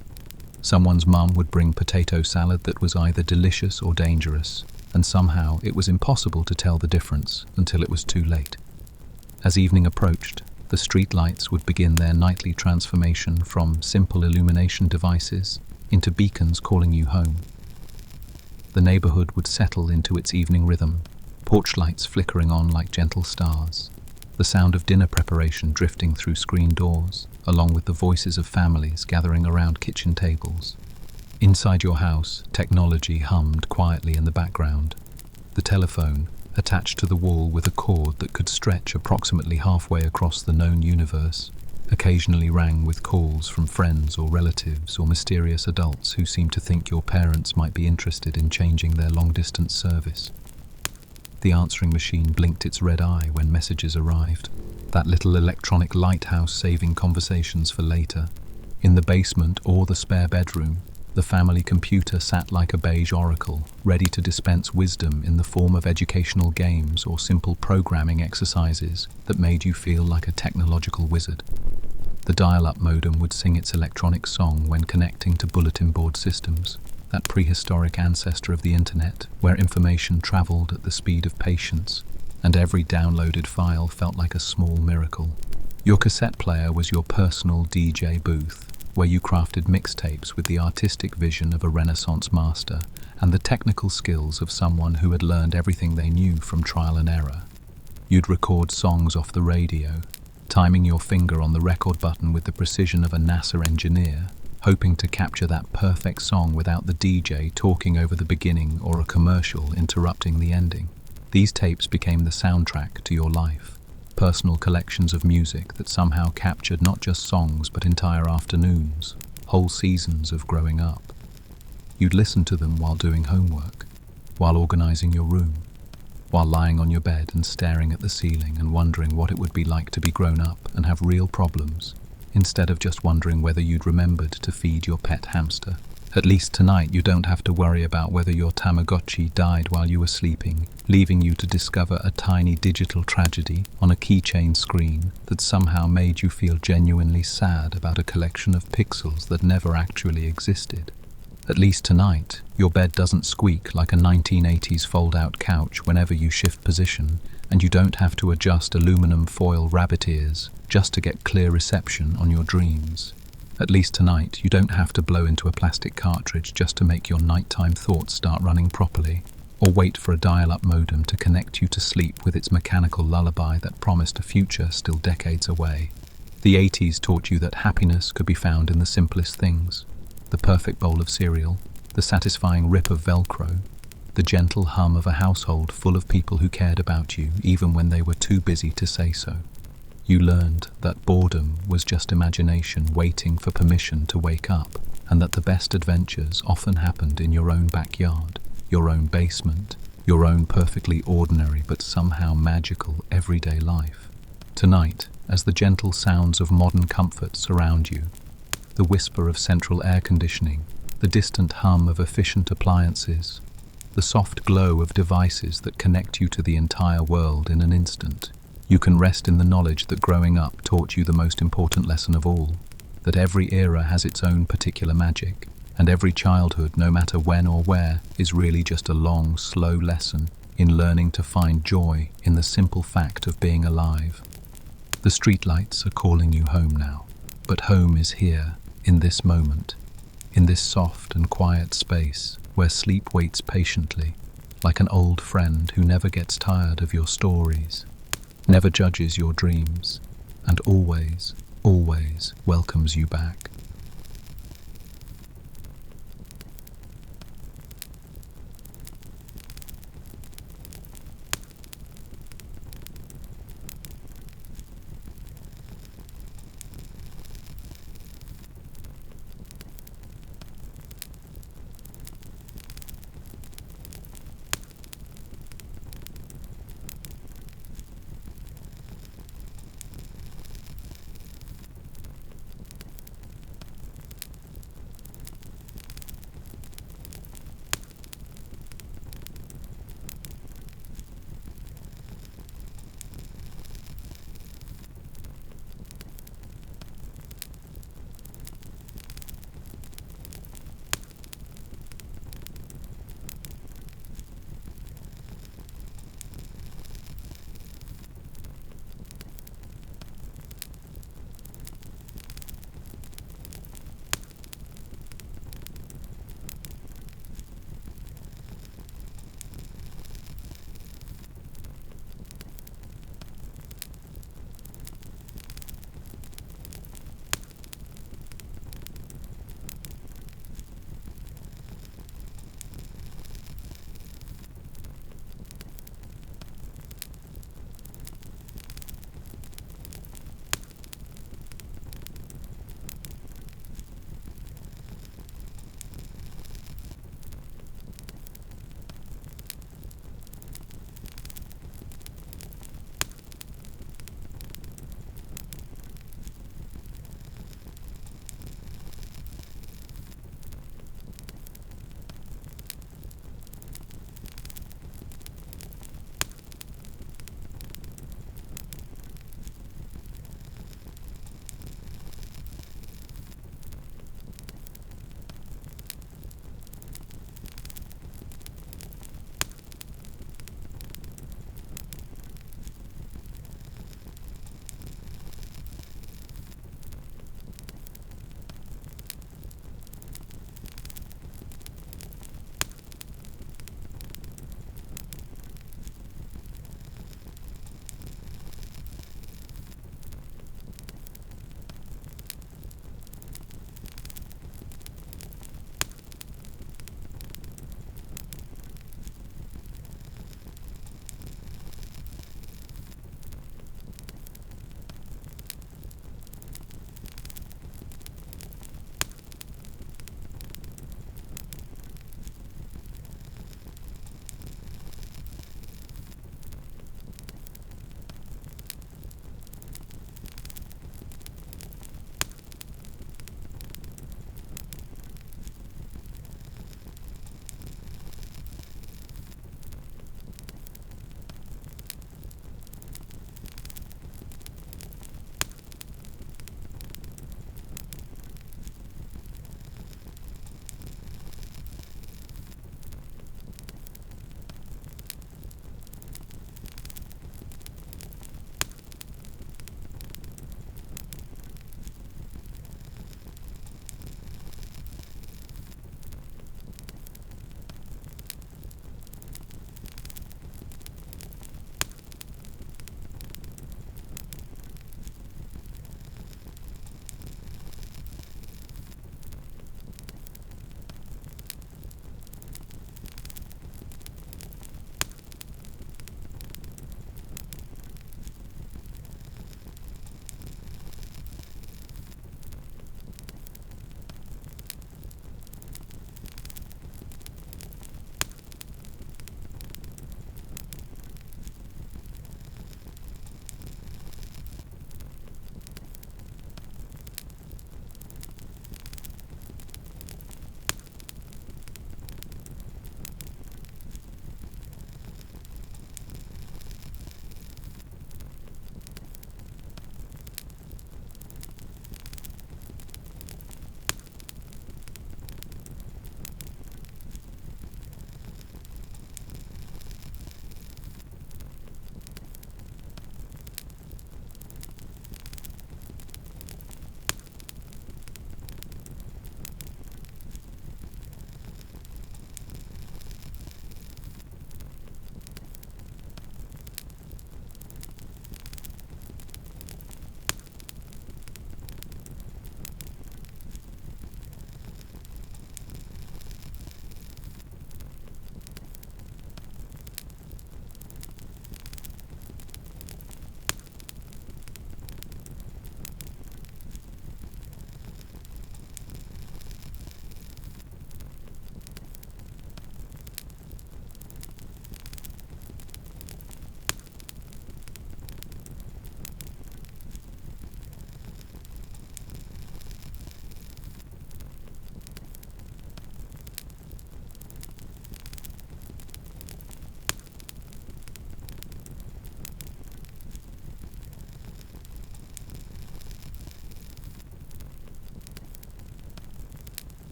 Speaker 1: Someone's mum would bring potato salad that was either delicious or dangerous, and somehow it was impossible to tell the difference until it was too late. As evening approached, the street lights would begin their nightly transformation from simple illumination devices into beacons calling you home. The neighborhood would settle into its evening rhythm, porch lights flickering on like gentle stars, the sound of dinner preparation drifting through screen doors, along with the voices of families gathering around kitchen tables. Inside your house, technology hummed quietly in the background. The telephone, attached to the wall with a cord that could stretch approximately halfway across the known universe, occasionally rang with calls from friends or relatives or mysterious adults who seemed to think your parents might be interested in changing their long-distance service. The answering machine blinked its red eye when messages arrived, that little electronic lighthouse saving conversations for later. In the basement or the spare bedroom, the family computer sat like a beige oracle, ready to dispense wisdom in the form of educational games or simple programming exercises that made you feel like a technological wizard. The dial-up modem would sing its electronic song when connecting to bulletin board systems, that prehistoric ancestor of the internet where information traveled at the speed of patience, and every downloaded file felt like a small miracle. Your cassette player was your personal DJ booth, where you crafted mixtapes with the artistic vision of a Renaissance master and the technical skills of someone who had learned everything they knew from trial and error. You'd record songs off the radio, timing your finger on the record button with the precision of a NASA engineer, hoping to capture that perfect song without the DJ talking over the beginning or a commercial interrupting the ending. These tapes became the soundtrack to your life. Personal collections of music that somehow captured not just songs but entire afternoons, whole seasons of growing up. You'd listen to them while doing homework, while organizing your room, while lying on your bed and staring at the ceiling and wondering what it would be like to be grown up and have real problems, instead of just wondering whether you'd remembered to feed your pet hamster. At least tonight you don't have to worry about whether your Tamagotchi died while you were sleeping, leaving you to discover a tiny digital tragedy on a keychain screen that somehow made you feel genuinely sad about a collection of pixels that never actually existed. At least tonight, your bed doesn't squeak like a 1980s fold-out couch whenever you shift position, and you don't have to adjust aluminum foil rabbit ears just to get clear reception on your dreams. At least tonight, you don't have to blow into a plastic cartridge just to make your nighttime thoughts start running properly, or wait for a dial-up modem to connect you to sleep with its mechanical lullaby that promised a future still decades away. The 80s taught you that happiness could be found in the simplest things: the perfect bowl of cereal, the satisfying rip of Velcro, the gentle hum of a household full of people who cared about you even when they were too busy to say so. You learned that boredom was just imagination waiting for permission to wake up, and that the best adventures often happened in your own backyard, your own basement, your own perfectly ordinary but somehow magical everyday life. Tonight, as the gentle sounds of modern comfort surround you, the whisper of central air conditioning, the distant hum of efficient appliances, the soft glow of devices that connect you to the entire world in an instant, you can rest in the knowledge that growing up taught you the most important lesson of all, that every era has its own particular magic, and every childhood, no matter when or where, is really just a long, slow lesson in learning to find joy in the simple fact of being alive. The streetlights are calling you home now, but home is here, in this moment, in this soft and quiet space where sleep waits patiently, like an old friend who never gets tired of your stories, never judges your dreams, and always, always welcomes you back.